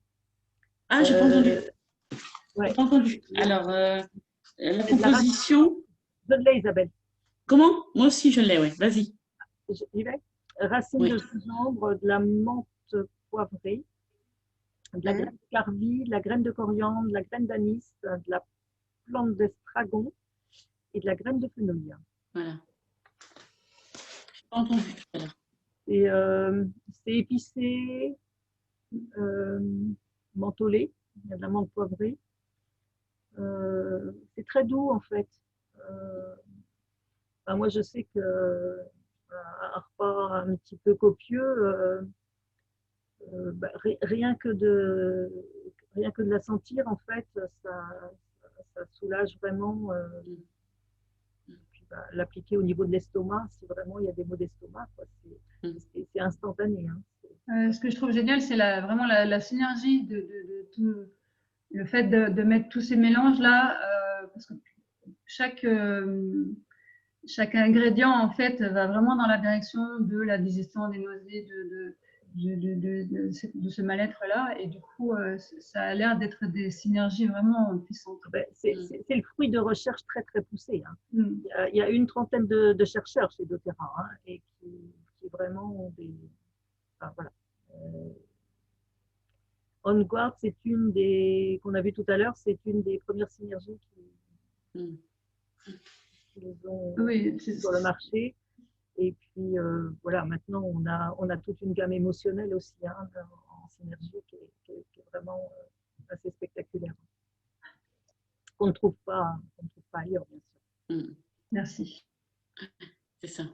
S3: Ah, j'ai pas entendu. J'ai
S2: Ouais.
S3: pas entendu. Alors, la
S2: C'est de la racine.
S3: composition,
S2: Je l'ai, Isabelle.
S3: comment? Moi aussi, je l'ai, ouais. Vas-y.
S2: J'y vais. Racine
S3: Oui.
S2: de gingembre, de la menthe poivrée, de la graine de carvi, de la graine de coriandre, de la graine d'anis, de la plante d'estragon et de la graine de fenouil.
S3: Voilà. J'ai pas entendu tout à l'heure.
S2: Et c'est épicé, euh, mentholé, il y a de la menthe poivrée. C'est très doux en fait. Enfin, moi je sais que un repas un petit peu copieux, rien que de la sentir en fait, Ça soulage vraiment. Et puis, bah, l'appliquer au niveau de l'estomac, si vraiment il y a des maux d'estomac, c'est instantané. Hein.
S5: Ce que je trouve génial, c'est vraiment la synergie de tout, le fait de mettre tous ces mélanges-là, parce que chaque ingrédient, en fait, va vraiment dans la direction de la digestion, des nausées, de ce mal-être-là. Et du coup, ça a l'air d'être des synergies vraiment puissantes.
S2: C'est le fruit de recherches très, très poussées. Hein. Il y a une trentaine de chercheurs chez doTERRA, hein, et qui vraiment ont des... Enfin, voilà. OnGuard, c'est une des... qu'on a vu tout à l'heure, c'est une des premières synergies qui ont sur le marché. Et puis, voilà, maintenant, on a toute une gamme émotionnelle aussi, hein, en synergie qui est vraiment assez spectaculaire. Qu'on ne trouve pas ailleurs, bien sûr.
S5: Merci.
S3: C'est ça.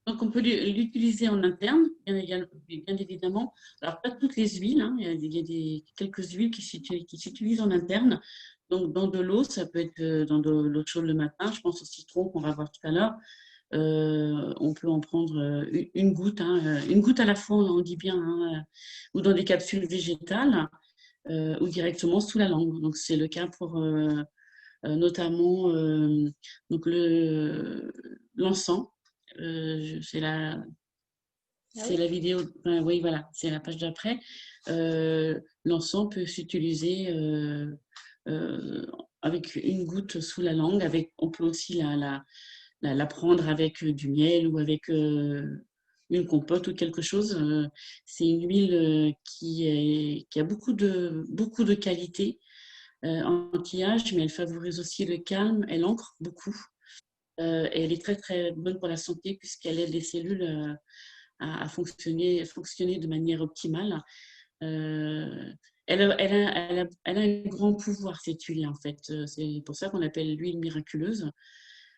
S3: Donc, on peut l'utiliser en interne, bien évidemment. Alors, pas toutes les huiles, hein. Il y a quelques huiles qui s'utilisent en interne. Donc, dans de l'eau, ça peut être dans de l'eau chaude le matin. Je pense au citron qu'on va voir tout à l'heure. On peut en prendre une goutte, hein, une goutte à la fois, on dit bien, hein, ou dans des capsules végétales, ou directement sous la langue. Donc, c'est le cas pour notamment donc l'encens. C'est la vidéo, oui, voilà, c'est la page d'après. L'encens peut s'utiliser avec une goutte sous la langue. On peut aussi la prendre avec du miel ou avec une compote ou quelque chose. C'est une huile qui a beaucoup de qualités anti-âge, mais elle favorise aussi le calme, elle ancre beaucoup. Et elle est très très bonne pour la santé puisqu'elle aide les cellules à fonctionner de manière optimale. Elle a un grand pouvoir, cette huile, en fait. C'est pour ça qu'on l'appelle l'huile miraculeuse.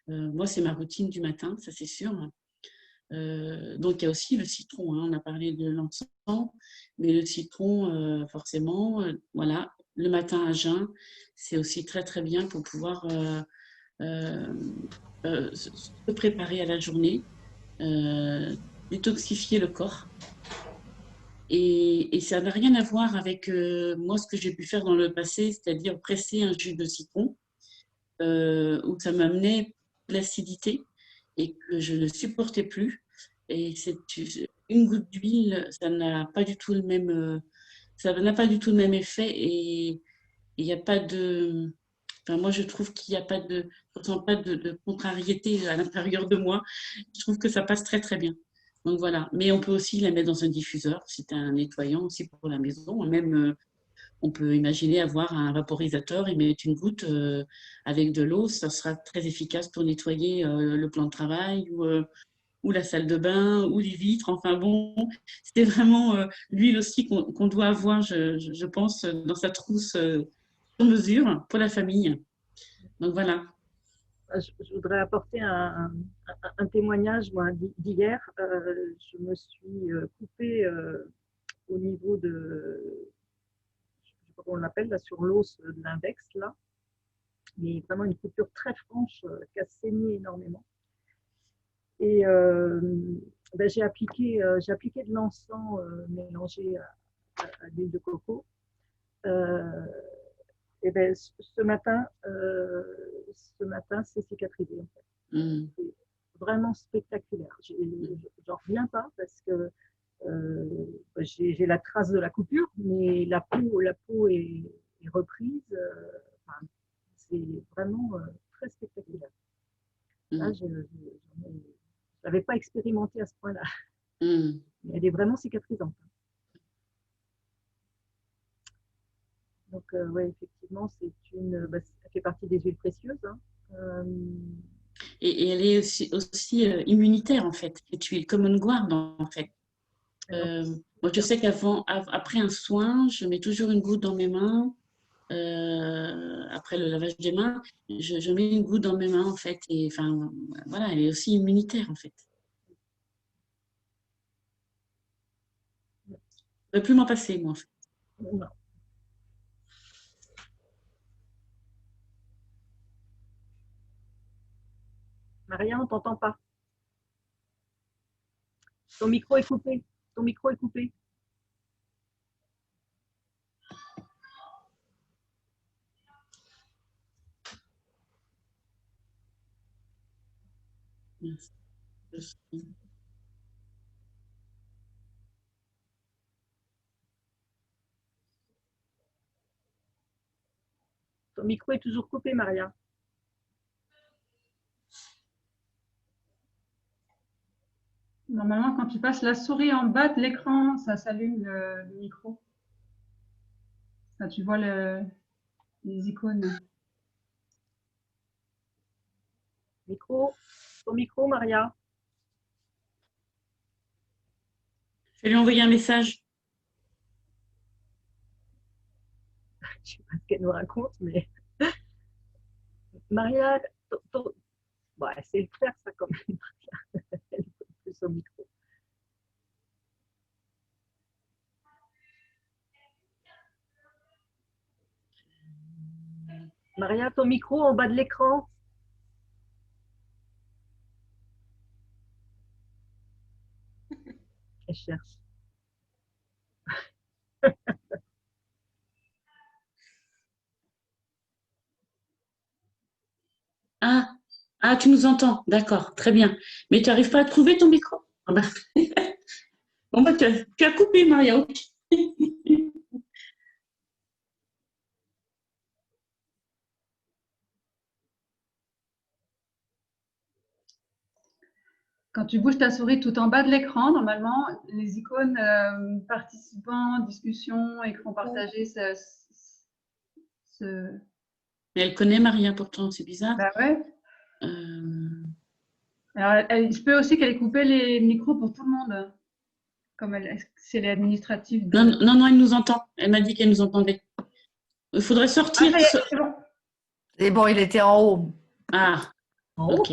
S3: Moi, c'est ma routine du matin, ça c'est sûr. Donc, il y a aussi le citron. Hein. On a parlé de l'encens, mais le citron, forcément, voilà, le matin à jeun, c'est aussi très très bien pour pouvoir se préparer à la journée, détoxifier le corps. Et ça n'a rien à voir avec moi, ce que j'ai pu faire dans le passé, c'est-à-dire presser un jus de citron, où ça m'amenait de l'acidité et que je ne supportais plus. Et une goutte d'huile, ça n'a pas du tout le même, effet et il n'y a pas de... Enfin, moi, je trouve qu'il n'y a pas de... Je ne ressens pas de contrariété à l'intérieur de moi. Je trouve que ça passe très, très bien. Donc, voilà. Mais on peut aussi la mettre dans un diffuseur. C'est un nettoyant aussi pour la maison. Même, on peut imaginer avoir un vaporisateur et mettre une goutte avec de l'eau. Ça sera très efficace pour nettoyer le plan de travail ou la salle de bain ou les vitres. Enfin, bon, c'est vraiment l'huile aussi qu'on doit avoir, je pense, dans sa trousse sur mesure pour la famille. Donc voilà.
S2: Je voudrais apporter un témoignage d'hier. Je me suis coupée au niveau de, je sais pas comment on l'appelle, là, sur l'os de l'index, là. Mais vraiment une coupure très franche qui a saigné énormément. Et j'ai appliqué de l'encens mélangé à l'huile de coco. Et ben, ce matin, c'est cicatrisé. En fait. C'est vraiment spectaculaire. J'en reviens pas parce que j'ai la trace de la coupure, mais la peau est reprise. Enfin, c'est vraiment très spectaculaire. Là, je n'avais pas expérimenté à ce point-là. Mais elle est vraiment cicatrisante. Donc, oui, effectivement, ça fait partie des huiles précieuses. Hein.
S3: Et elle est aussi immunitaire, en fait, cette huile, comme une guarde, en fait. Moi, je sais après un soin, je mets toujours une goutte dans mes mains. Après le lavage des mains, je mets une goutte dans mes mains, en fait. Et enfin, voilà, elle est aussi immunitaire, en fait. Je ne peux plus m'en passer, moi, en fait.
S2: Non. Maria, on t'entend pas. Ton micro est coupé. Ton micro est coupé. Ton micro est toujours coupé, Maria.
S5: Normalement, quand tu passes la souris en bas de l'écran, ça s'allume le micro. Ça, tu vois les icônes.
S2: Micro. Ton micro, Maria.
S3: Je vais lui envoyer un message.
S2: Je ne sais pas ce qu'elle nous raconte, mais Maria, bon, essaye de faire ça quand même. Elle est plus au micro. Maria, ton micro en bas de l'écran. Elle cherche.
S3: Ah, tu nous entends, d'accord, très bien. Mais tu n'arrives pas à trouver ton micro? Ah bah. Bon, bah, tu as coupé, Maria. Ok.
S5: Quand tu bouges ta souris tout en bas de l'écran, normalement, les icônes participants, discussion, écran partagé,
S3: Mais elle connaît Maria pourtant, c'est bizarre.
S5: Bah ouais. Alors, je peux aussi qu'elle ait coupé les micros pour tout le monde, comme si elle est administrative.
S3: Non, elle nous entend. Elle m'a dit qu'elle nous entendait. Il faudrait sortir.
S5: Ah, c'est bon.
S1: Et bon, il était en haut.
S3: Ah,
S2: En haut.
S3: ok.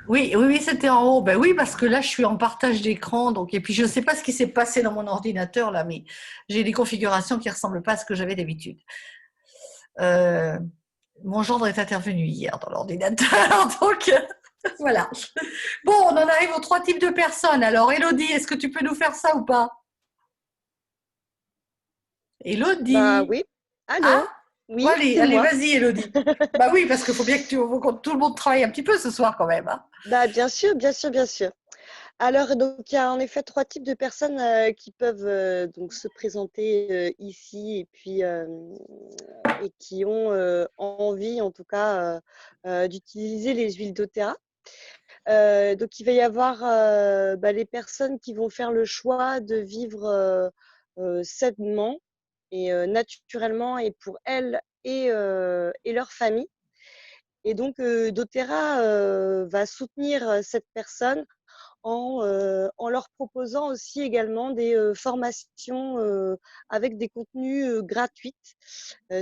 S1: Oui, c'était en haut. Ben oui, parce que là, je suis en partage d'écran. Donc, et puis, je ne sais pas ce qui s'est passé dans mon ordinateur, là, mais j'ai des configurations qui ne ressemblent pas à ce que j'avais d'habitude. Mon gendre est intervenu hier dans l'ordinateur. Donc, voilà. Bon, on en arrive aux 3 types de personnes. Alors, Élodie, est-ce que tu peux nous faire ça ou pas? Élodie.
S4: Bah oui. Allô?
S1: Ah,
S4: Oui,
S1: bon, allez,
S4: c'est moi.
S1: vas-y, Élodie. Bah oui, parce qu'il faut bien que tout le monde travaille un petit peu ce soir quand même. Hein.
S4: Bah, bien sûr, bien sûr, bien sûr. Alors, donc, il y a en effet 3 types de personnes qui peuvent donc se présenter ici et puis et qui ont envie, en tout cas, d'utiliser les huiles doTERRA. Donc, il va y avoir les personnes qui vont faire le choix de vivre sainement et naturellement et pour elles et leur famille. Et donc, doTERRA va soutenir cette personne en leur proposant aussi également des formations avec des contenus gratuits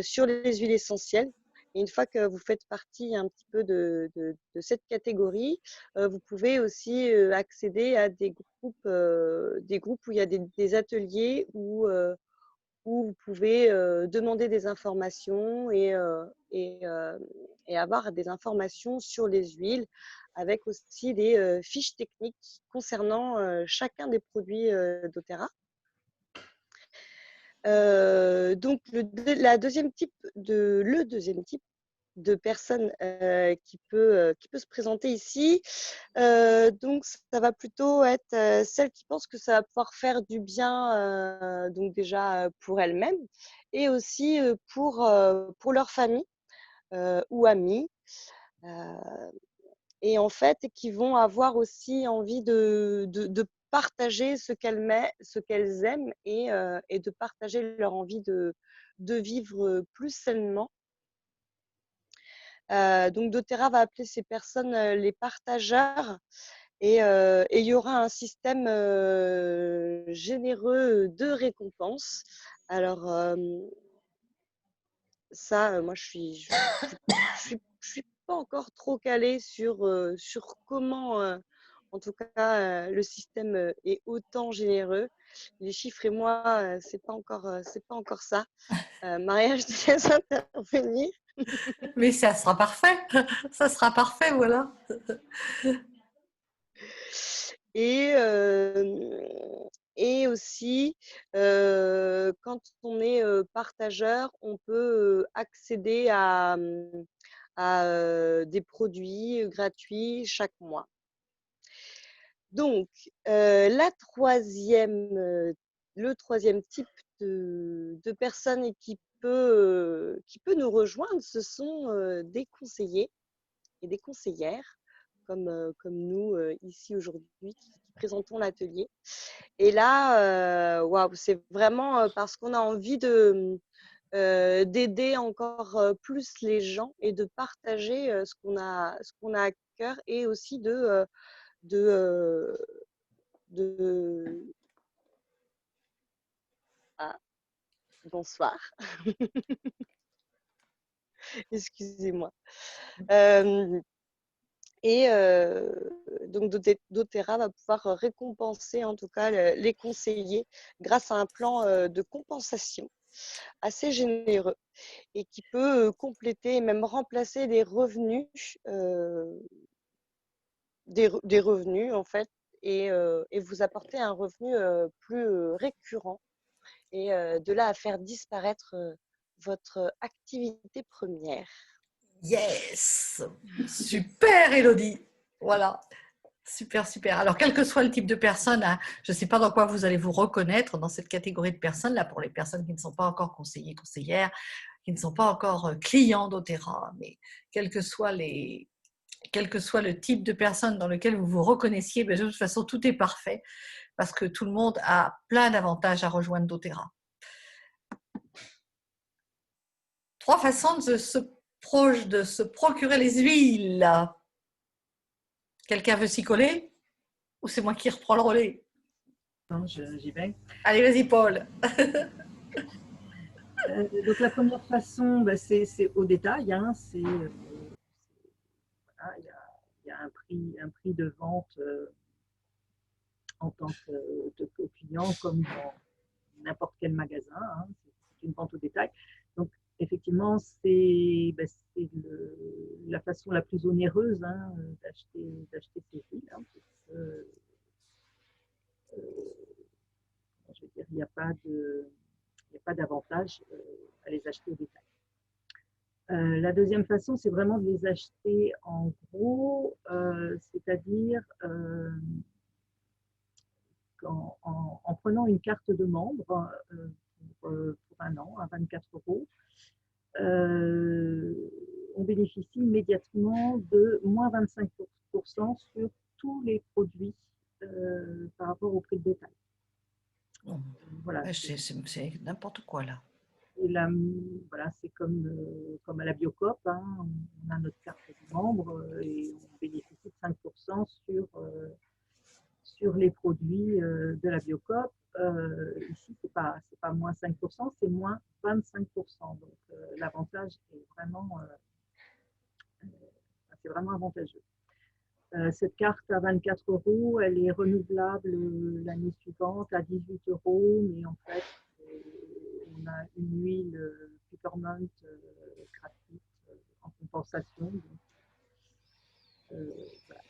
S4: sur les huiles essentielles. Et une fois que vous faites partie un petit peu de cette catégorie, vous pouvez aussi accéder à des groupes où il y a des ateliers où vous pouvez demander des informations et avoir des informations sur les huiles, avec aussi des fiches techniques concernant chacun des produits doTERRA. Donc, le deuxième type de personnes qui peut se présenter ici, donc ça va plutôt être celles qui pensent que ça va pouvoir faire du bien, donc déjà pour elles-mêmes et aussi pour leur famille ou amis. Et en fait, qui vont avoir aussi envie de partager ce qu'elles aiment et de partager leur envie de vivre plus sainement. Donc, doTERRA va appeler ces personnes les partageurs et il y aura un système généreux de récompenses. Alors, ça, moi, je suis pas encore trop calée sur comment, en tout cas, le système est autant généreux. Les chiffres et moi, c'est pas encore ça. Maria, je te laisse intervenir.
S1: Mais ça sera parfait. Ça sera parfait, voilà.
S4: Et, et aussi, quand on est partageur, on peut accéder à des produits gratuits chaque mois. Donc, le troisième type de personnes qui peut nous rejoindre, ce sont des conseillers et des conseillères, comme nous ici aujourd'hui, qui présentons l'atelier. Et là, waouh, c'est vraiment parce qu'on a envie d'aider encore plus les gens et de partager ce qu'on a à cœur et aussi de ah, bonsoir, excusez-moi. Et donc doTERRA va pouvoir récompenser en tout cas les conseillers grâce à un plan de compensation assez généreux et qui peut compléter et même remplacer des revenus en fait et vous apporter un revenu plus récurrent et de là à faire disparaître votre activité première.
S1: Yes! Super, Élodie. Voilà. Super, super. Alors, quel que soit le type de personne, hein, je ne sais pas dans quoi vous allez vous reconnaître dans cette catégorie de personnes, là, pour les personnes qui ne sont pas encore conseillers, conseillères, qui ne sont pas encore clients doTERRA, mais quel que soit le type de personne dans lequel vous vous reconnaissiez, de toute façon, tout est parfait parce que tout le monde a plein d'avantages à rejoindre doTERRA. 3 façons de se procurer les huiles. Quelqu'un veut s'y coller? Ou c'est moi qui reprends le relais?
S2: Non, j'y vais.
S1: Allez, vas-y, Paul.
S2: Donc la première façon, bah, c'est au détail. Hein, voilà, il y a un prix de vente en tant que client, comme dans n'importe quel magasin. Hein, c'est une vente au détail. Donc effectivement, c'est la façon la plus onéreuse hein, d'acheter ces huiles. Hein, je veux dire, il n'y a pas d'avantage à les acheter au détail. La deuxième façon, c'est vraiment de les acheter en gros, c'est-à-dire en prenant une carte de membre pour 1 an à 24 €. On bénéficie immédiatement de moins 25% sur tous les produits par rapport au prix de détail.
S1: Voilà, c'est n'importe quoi là.
S2: Et là, voilà, c'est comme à la Biocoop, hein, on a notre carte de membre et on bénéficie de 5% sur les produits de la Biocoop. Ici, ce n'est pas moins 5%, c'est moins 25%. Donc, l'avantage est c'est vraiment avantageux. Cette carte à 24 €, elle est renouvelable l'année suivante à 18 €, mais en fait, on a une huile Peppermint gratuite en compensation. Donc, voilà,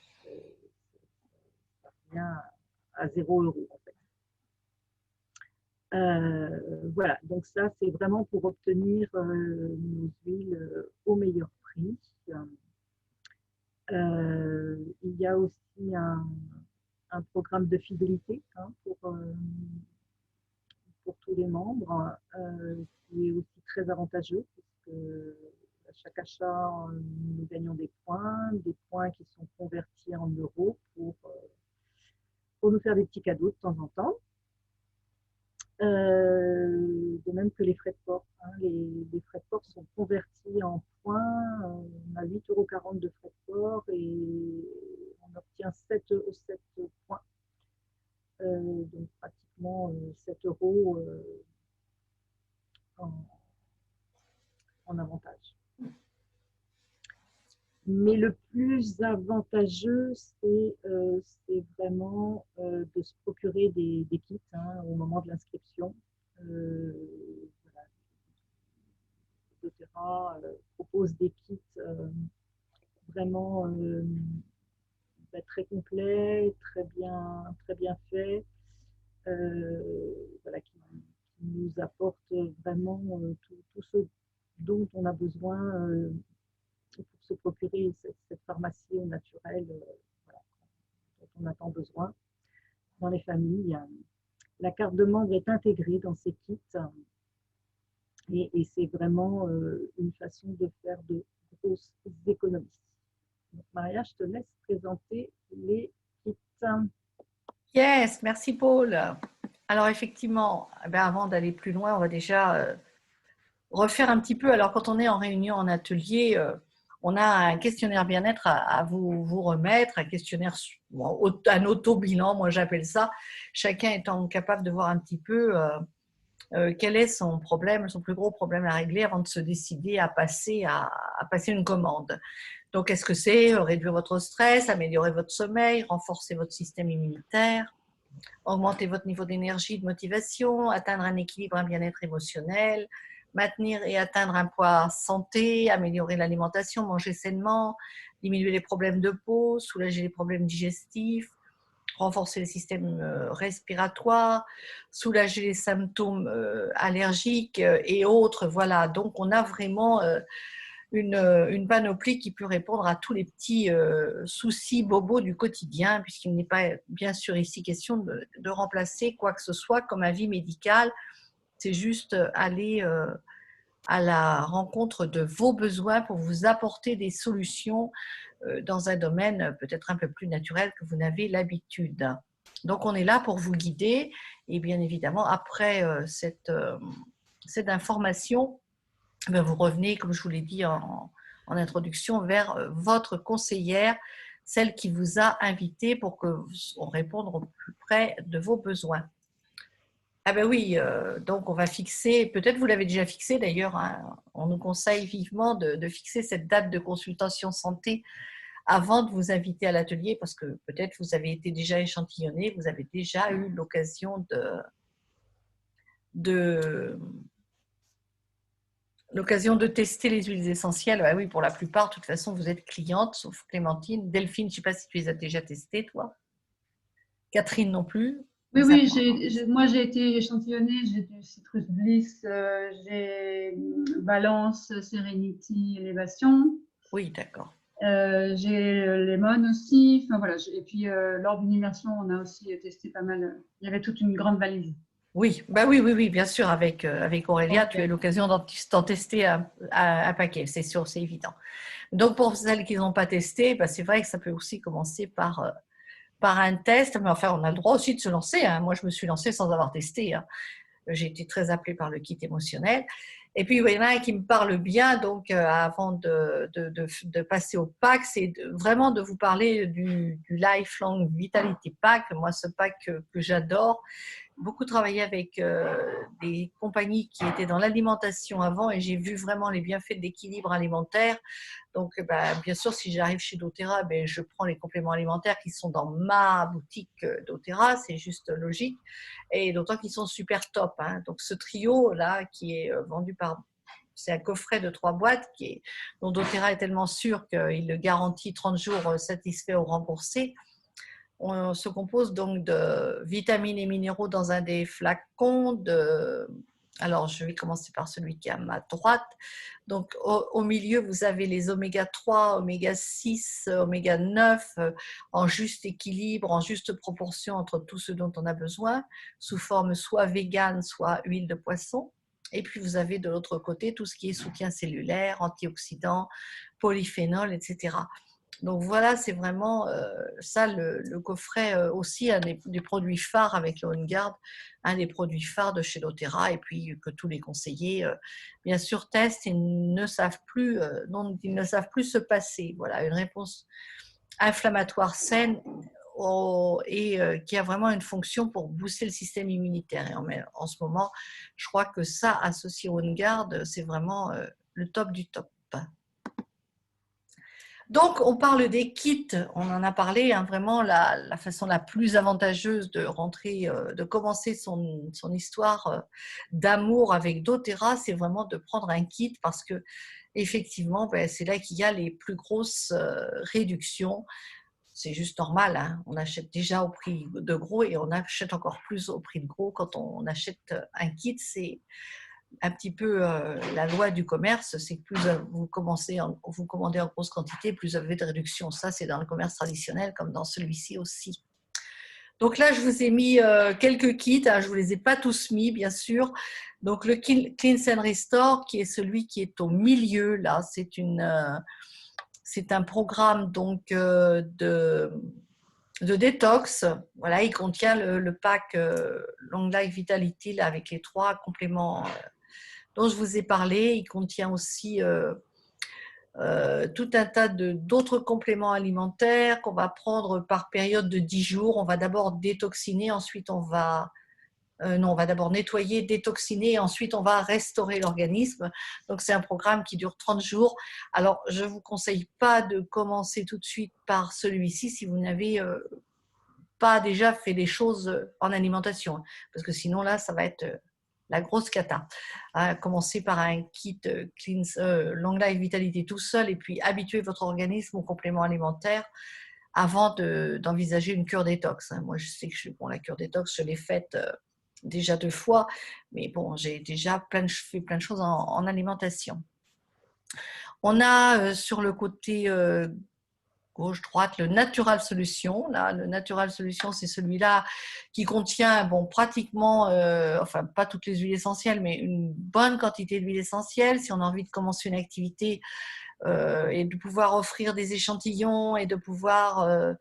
S2: ça revient à 0 € en fait. Voilà, donc ça c'est vraiment pour obtenir nos huiles au meilleur prix. Il y a aussi un programme de fidélité hein, pour tous les membres qui est aussi très avantageux puisque à chaque achat, nous gagnons des points qui sont convertis en euros pour nous faire des petits cadeaux de temps en temps. De même que les frais de port. Hein. Les frais de port sont convertis en points. On a 8,40 € de frais de port et on obtient 7 points. Donc pratiquement 7 € en avantage. Mais le plus avantageux, c'est vraiment de se procurer des kits hein, au moment de l'inscription. Voilà. doTERRA propose des kits vraiment très complets, très bien faits, voilà, qui nous apportent vraiment tout ce dont on a besoin pour se procurer cette pharmacie au naturel voilà, dont on a tant besoin dans les familles. La carte de membre est intégrée dans ces kits et c'est vraiment une façon de faire de grosses économies. Donc, Maria, je te laisse présenter les kits.
S1: Yes, merci Paul. Alors effectivement, avant d'aller plus loin, on va déjà refaire un petit peu. Alors quand on est en réunion, en atelier, on a un questionnaire bien-être à vous remettre, un questionnaire, un auto-bilan, moi j'appelle ça, chacun étant capable de voir un petit peu quel est son problème, son plus gros problème à régler avant de se décider à passer une commande. Donc, est-ce que c'est réduire votre stress, améliorer votre sommeil, renforcer votre système immunitaire, augmenter votre niveau d'énergie, de motivation, atteindre un équilibre, un bien-être émotionnel, maintenir et atteindre un poids santé, améliorer l'alimentation, manger sainement, diminuer les problèmes de peau, soulager les problèmes digestifs, renforcer le système respiratoire, soulager les symptômes allergiques et autres. Voilà, donc on a vraiment une panoplie qui peut répondre à tous les petits soucis bobos du quotidien, puisqu'il n'est pas bien sûr ici question de remplacer quoi que ce soit comme avis médical. C'est juste aller à la rencontre de vos besoins pour vous apporter des solutions dans un domaine peut-être un peu plus naturel que vous n'avez l'habitude. Donc, on est là pour vous guider et bien évidemment, après cette information, vous revenez, comme je vous l'ai dit en introduction, vers votre conseillère, celle qui vous a invité pour qu'on réponde au plus près de vos besoins. Ah ben oui, donc on va fixer, peut-être vous l'avez déjà fixé d'ailleurs, hein, on nous conseille vivement de fixer cette date de consultation santé avant de vous inviter à l'atelier parce que peut-être vous avez été déjà échantillonné, vous avez déjà eu l'occasion de tester les huiles essentielles. Bah oui, pour la plupart, de toute façon, vous êtes cliente, sauf Clémentine. Delphine, je ne sais pas si tu les as déjà testées, toi. Catherine non plus.
S5: Oui, moi j'ai été échantillonnée, j'ai du Citrus Bliss, j'ai Balance, Serenity, Élévation.
S1: Oui, d'accord.
S5: J'ai Lemon aussi, enfin voilà. Et puis lors d'une immersion, on a aussi testé pas mal. Il y avait toute une grande valise.
S1: Oui, bah oui, bien sûr, avec Aurélia,
S5: Okay.
S1: tu as eu l'occasion d'en tester un paquet, c'est sûr, c'est évident. Donc pour celles qui n'ont pas testé, bah, c'est vrai que ça peut aussi commencer par un test, mais enfin on a le droit aussi de se lancer, hein. Moi je me suis lancée sans avoir testé, hein. J'ai été très appelée par le kit émotionnel. Et puis, il y en a un qui me parle bien, donc avant de passer au pack, c'est vraiment de vous parler du Lifelong Vitality Pack. Moi, ce pack que j'adore, beaucoup travaillé avec des compagnies qui étaient dans l'alimentation avant et j'ai vu vraiment les bienfaits de l'équilibre alimentaire. Donc, bien sûr, si j'arrive chez doTERRA, je prends les compléments alimentaires qui sont dans ma boutique doTERRA, c'est juste logique. Et d'autant qu'ils sont super top, hein. Donc, ce trio-là, qui est vendu c'est un coffret de 3 boîtes dont doTERRA est tellement sûr qu'il le garantit 30 jours satisfait ou remboursé. On se compose donc de vitamines et minéraux dans un des flacons. Alors, je vais commencer par celui qui est à ma droite. Donc, au milieu, vous avez les oméga 3, oméga 6, oméga 9 en juste équilibre, en juste proportion entre tout ce dont on a besoin, sous forme soit végane, soit huile de poisson. Et puis, vous avez de l'autre côté tout ce qui est soutien cellulaire, antioxydants, polyphénol, etc. Donc voilà, c'est vraiment ça le coffret aussi, un des produits phares avec le OnGuard, un des produits phares de chez doTERRA et puis que tous les conseillers, bien sûr, testent et ne savent plus, ils ne savent plus se passer. Voilà, une réponse inflammatoire saine et qui a vraiment une fonction pour booster le système immunitaire. Et en ce moment, je crois que ça, associé au OnGuard, c'est vraiment le top du top. Donc, on parle des kits, on en a parlé, hein, vraiment la façon la plus avantageuse de rentrer, de commencer son histoire d'amour avec doTERRA, c'est vraiment de prendre un kit parce que effectivement, ben, c'est là qu'il y a les plus grosses réductions. C'est juste normal, hein. On achète déjà au prix de gros et on achète encore plus au prix de gros quand on achète un kit. C'est un petit peu la loi du commerce, c'est que plus vous commandez en grosse quantité, plus vous avez de réduction. Ça, c'est dans le commerce traditionnel comme dans celui-ci aussi. Donc là, je vous ai mis quelques kits, hein, je ne vous les ai pas tous mis, bien sûr. Donc le Cleanse and Restore, qui est celui qui est au milieu, là, c'est un programme donc, de détox. Voilà, il contient le pack Long Life Vitality là, avec les 3 compléments dont je vous ai parlé. Il contient aussi tout un tas d'autres compléments alimentaires qu'on va prendre par période de 10 jours. On va d'abord détoxiner, ensuite on va d'abord nettoyer, détoxiner, et ensuite on va restaurer l'organisme. Donc c'est un programme qui dure 30 jours. Alors je ne vous conseille pas de commencer tout de suite par celui-ci si vous n'avez pas déjà fait des choses en alimentation, parce que sinon là ça va être la grosse cata. Commencer par un kit Long Life Vitality tout seul et puis habituer votre organisme aux compléments alimentaires avant d'envisager une cure détox. Moi je sais que la cure détox je l'ai faite déjà 2 fois, mais bon, j'ai déjà fait plein de choses en alimentation. On a sur le côté gauche-droite le Natural Solution. Là, le Natural Solution, c'est celui-là qui contient pratiquement, enfin pas toutes les huiles essentielles, mais une bonne quantité d'huiles essentielles. Si on a envie de commencer une activité et de pouvoir offrir des échantillons et de pouvoir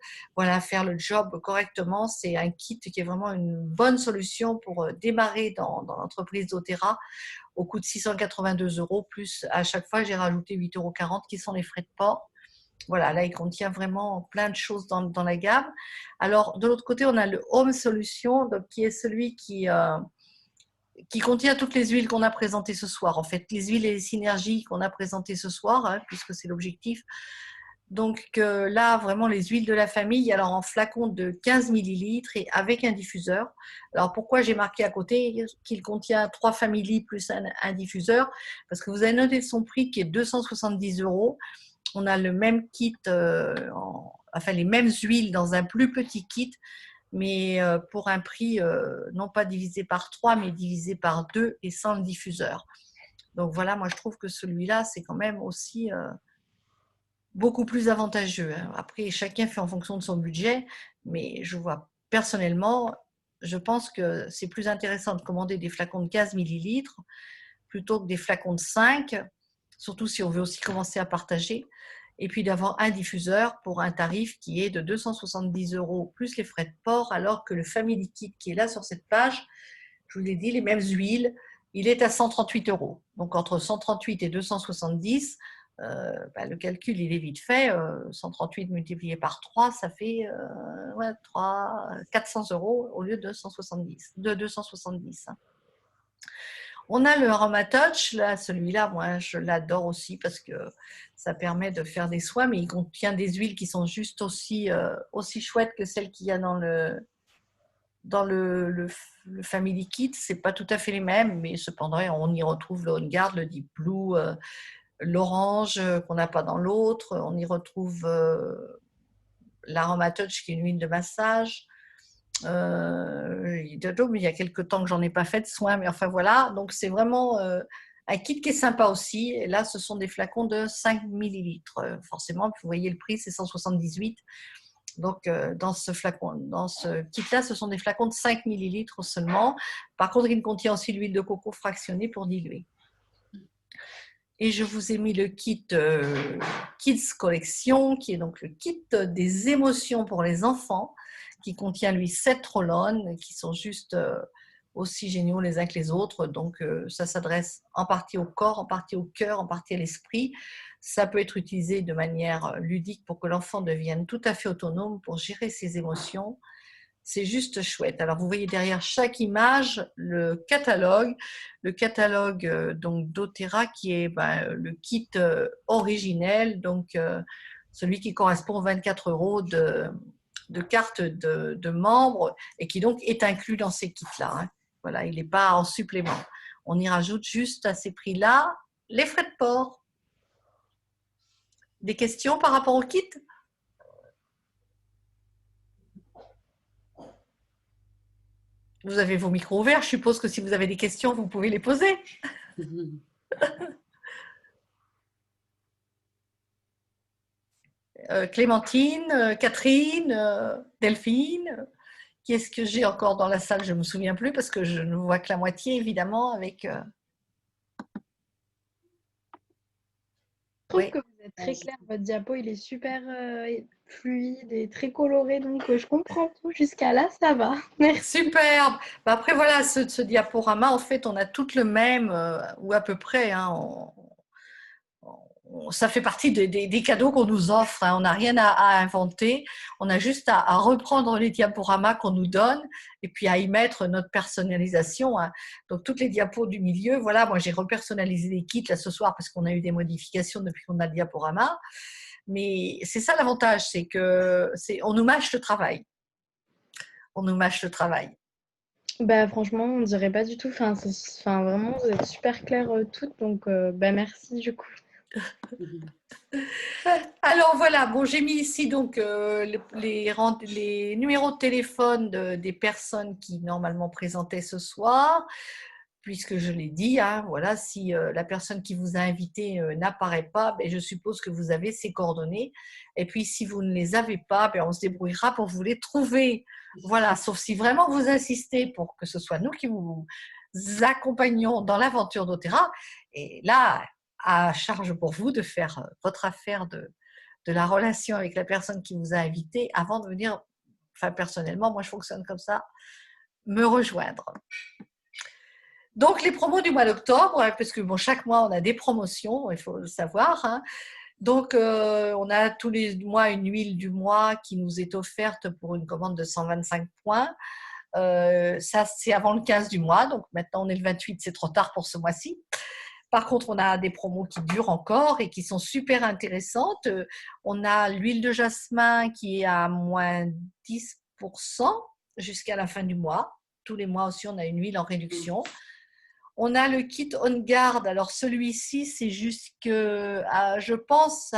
S1: faire le job correctement, c'est un kit qui est vraiment une bonne solution pour démarrer dans l'entreprise doTERRA au coût de 682 €, plus à chaque fois j'ai rajouté 8,40 € qui sont les frais de port. Voilà, là il contient vraiment plein de choses dans la gamme. Alors de l'autre côté on a le Home Solution, donc, qui est celui qui contient toutes les huiles qu'on a présentées ce soir. En fait, les huiles et les synergies qu'on a présentées ce soir, hein, puisque c'est l'objectif. Donc là, vraiment, les huiles de la famille, alors en flacon de 15 millilitres et avec un diffuseur. Alors pourquoi j'ai marqué à côté qu'il contient 3 familles plus un diffuseur? Parce que vous avez noté son prix qui est 270 €. On a le même kit, les mêmes huiles dans un plus petit kit, mais pour un prix non pas divisé par 3, mais divisé par 2 et sans le diffuseur. Donc voilà, moi je trouve que celui-là, c'est quand même aussi beaucoup plus avantageux. Après, chacun fait en fonction de son budget, mais je vois personnellement, je pense que c'est plus intéressant de commander des flacons de 15 millilitres plutôt que des flacons de 5, surtout si on veut aussi commencer à partager. Et puis d'avoir un diffuseur pour un tarif qui est de 270 € plus les frais de port, alors que le Family Kit qui est là sur cette page, je vous l'ai dit, les mêmes huiles, il est à 138 €. Donc entre 138 et 270, le calcul il est vite fait. 138 multiplié par 3, ça fait 400 € au lieu de 270. On a le Aroma Touch, là, celui-là, moi je l'adore aussi parce que ça permet de faire des soins, mais il contient des huiles qui sont juste aussi chouettes que celles qu'il y a dans le Family Kit. C'est pas tout à fait les mêmes, mais cependant on y retrouve le On Guard, le Deep Blue, l'orange qu'on n'a pas dans l'autre. On y retrouve l'Aroma Touch qui est une huile de massage. Il y a quelques temps que j'en ai pas fait de soins, mais enfin voilà, donc c'est vraiment un kit qui est sympa aussi. Et là ce sont des flacons de 5 millilitres, forcément vous voyez le prix, c'est 178. Donc dans ce kit là ce sont des flacons de 5 millilitres seulement. Par contre il contient aussi l'huile de coco fractionnée pour diluer. Et je vous ai mis le kit Kids Collection, qui est donc le kit des émotions pour les enfants, qui contient, lui, 7 roll-on, qui sont juste aussi géniaux les uns que les autres. Donc, ça s'adresse en partie au corps, en partie au cœur, en partie à l'esprit. Ça peut être utilisé de manière ludique pour que l'enfant devienne tout à fait autonome pour gérer ses émotions. C'est juste chouette. Alors, vous voyez derrière chaque image le catalogue donc doTERRA qui est le kit originel. Donc, celui qui correspond aux 24 € de carte de membre et qui donc est inclus dans ces kits-là. Hein. Voilà, il n'est pas en supplément. On y rajoute juste à ces prix-là les frais de port. Des questions par rapport au kit? Vous avez vos micros ouverts. Je suppose que si vous avez des questions, vous pouvez les poser. Clémentine, Catherine, Delphine. Qui est-ce que j'ai encore dans la salle? Je ne me souviens plus parce que je ne vois que la moitié, évidemment, avec…
S7: Je trouve
S1: Oui.
S7: que vous êtes très clair. Votre diapo, il est super fluide et très coloré. Donc, je comprends tout. Jusqu'à là, ça va. Merci.
S1: Superbe. Bah, après, voilà, ce diaporama, en fait, on a toutes le même, ou à peu près. Hein, ça fait partie des cadeaux qu'on nous offre. Hein. On n'a rien à inventer. On a juste à reprendre les diaporamas qu'on nous donne et puis à y mettre notre personnalisation. Hein. Donc, toutes les diapos du milieu, voilà, moi, j'ai repersonnalisé les kits là ce soir parce qu'on a eu des modifications depuis qu'on a le diaporama. Mais c'est ça l'avantage, c'est qu'on nous mâche le travail. On nous mâche le travail.
S7: Bah, franchement, on dirait pas du tout. Enfin, vraiment, vous êtes super claires toutes. Donc, merci du coup.
S1: Alors voilà, bon, j'ai mis ici donc les numéros de téléphone des personnes qui normalement présentaient ce soir, puisque je l'ai dit, hein, voilà, si la personne qui vous a invité n'apparaît pas, ben, je suppose que vous avez ses coordonnées. Et puis si vous ne les avez pas, ben, on se débrouillera pour vous les trouver. Voilà, sauf si vraiment vous insistez pour que ce soit nous qui vous accompagnons dans l'aventure d'Otera. Et là, à charge pour vous de faire votre affaire de la relation avec la personne qui vous a invité avant de venir, enfin personnellement, moi je fonctionne comme ça, me rejoindre. Donc les promos du mois d'octobre, parce que bon, chaque mois on a des promotions, il faut le savoir. Hein. Donc on a tous les mois une huile du mois qui nous est offerte pour une commande de 125 points. Ça c'est avant le 15 du mois, donc maintenant on est le 28, c'est trop tard pour ce mois-ci. Par contre, on a des promos qui durent encore et qui sont super intéressantes. On a l'huile de jasmin qui est à moins 10% jusqu'à la fin du mois. Tous les mois aussi, on a une huile en réduction. On a le kit On Guard. Alors, celui-ci, c'est jusque, je pense,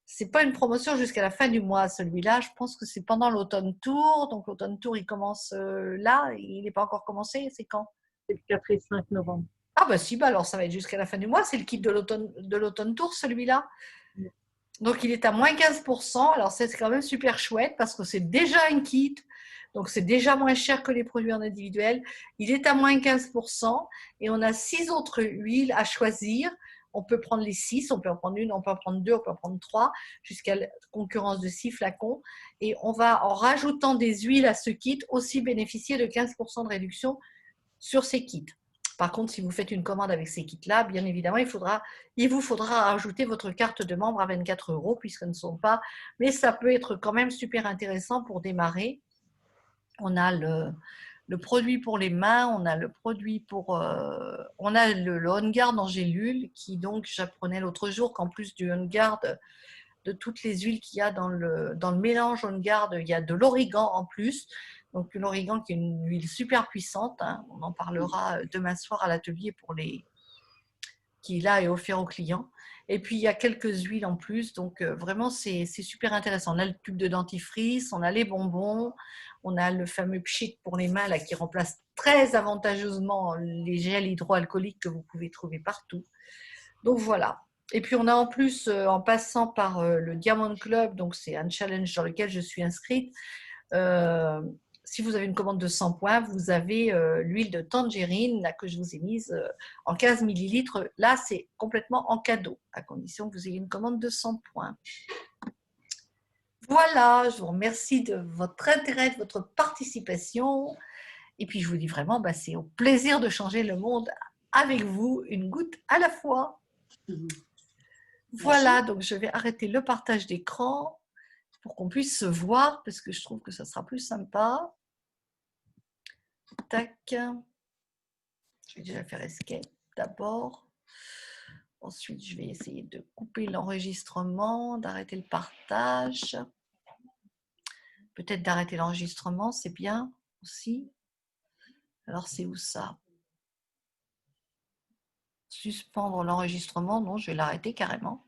S1: c'est pas une promotion jusqu'à la fin du mois, celui-là. Je pense que c'est pendant l'automne tour. Donc, l'automne tour, il commence là. Il n'est pas encore commencé. C'est quand?
S2: C'est le 4 et 5 novembre.
S1: Ah bah si, bah alors ça va être jusqu'à la fin du mois, c'est le kit de l'automne tour celui-là. Donc il est à moins 15%, alors c'est quand même super chouette parce que c'est déjà un kit, donc c'est déjà moins cher que les produits en individuel. Il est à moins 15% et on a 6 autres huiles à choisir. On peut prendre les 6, on peut en prendre une, on peut en prendre 2, on peut en prendre 3, jusqu'à la concurrence de 6 flacons. Et on va, en rajoutant des huiles à ce kit, aussi bénéficier de 15% de réduction sur ces kits. Par contre, si vous faites une commande avec ces kits-là, bien évidemment, il vous faudra ajouter votre carte de membre à 24 €, puisque ce ne sont pas… Mais ça peut être quand même super intéressant pour démarrer. On a le produit pour les mains, on a le produit pour… on a le On Guard en gélule, qui donc, j'apprenais l'autre jour qu'en plus du On Guard, de toutes les huiles qu'il y a dans le mélange On Guard, il y a de l'origan en plus. Donc l'origan qui est une huile super puissante, hein. On en parlera demain soir à l'atelier pour qui là est offert aux clients. Et puis il y a quelques huiles en plus, donc vraiment c'est super intéressant. On a le tube de dentifrice, on a les bonbons, on a le fameux pchit pour les mains là, qui remplace très avantageusement les gels hydroalcooliques que vous pouvez trouver partout. Donc voilà. Et puis on a en plus, en passant par le Diamond Club, donc c'est un challenge dans lequel je suis inscrite, si vous avez une commande de 100 points, vous avez l'huile de tangerine là, que je vous ai mise en 15 millilitres. Là, c'est complètement en cadeau, à condition que vous ayez une commande de 100 points. Voilà, je vous remercie de votre intérêt, de votre participation. Et puis, je vous dis vraiment, bah, c'est au plaisir de changer le monde avec vous, une goutte à la fois. Voilà, donc je vais arrêter le partage d'écran pour qu'on puisse se voir, parce que je trouve que ça sera plus sympa. Tac. Je vais déjà faire escape d'abord. Ensuite, je vais essayer de couper l'enregistrement, d'arrêter le partage. Peut-être d'arrêter l'enregistrement, c'est bien aussi. Alors, c'est où ça? Suspendre l'enregistrement, non, je vais l'arrêter carrément.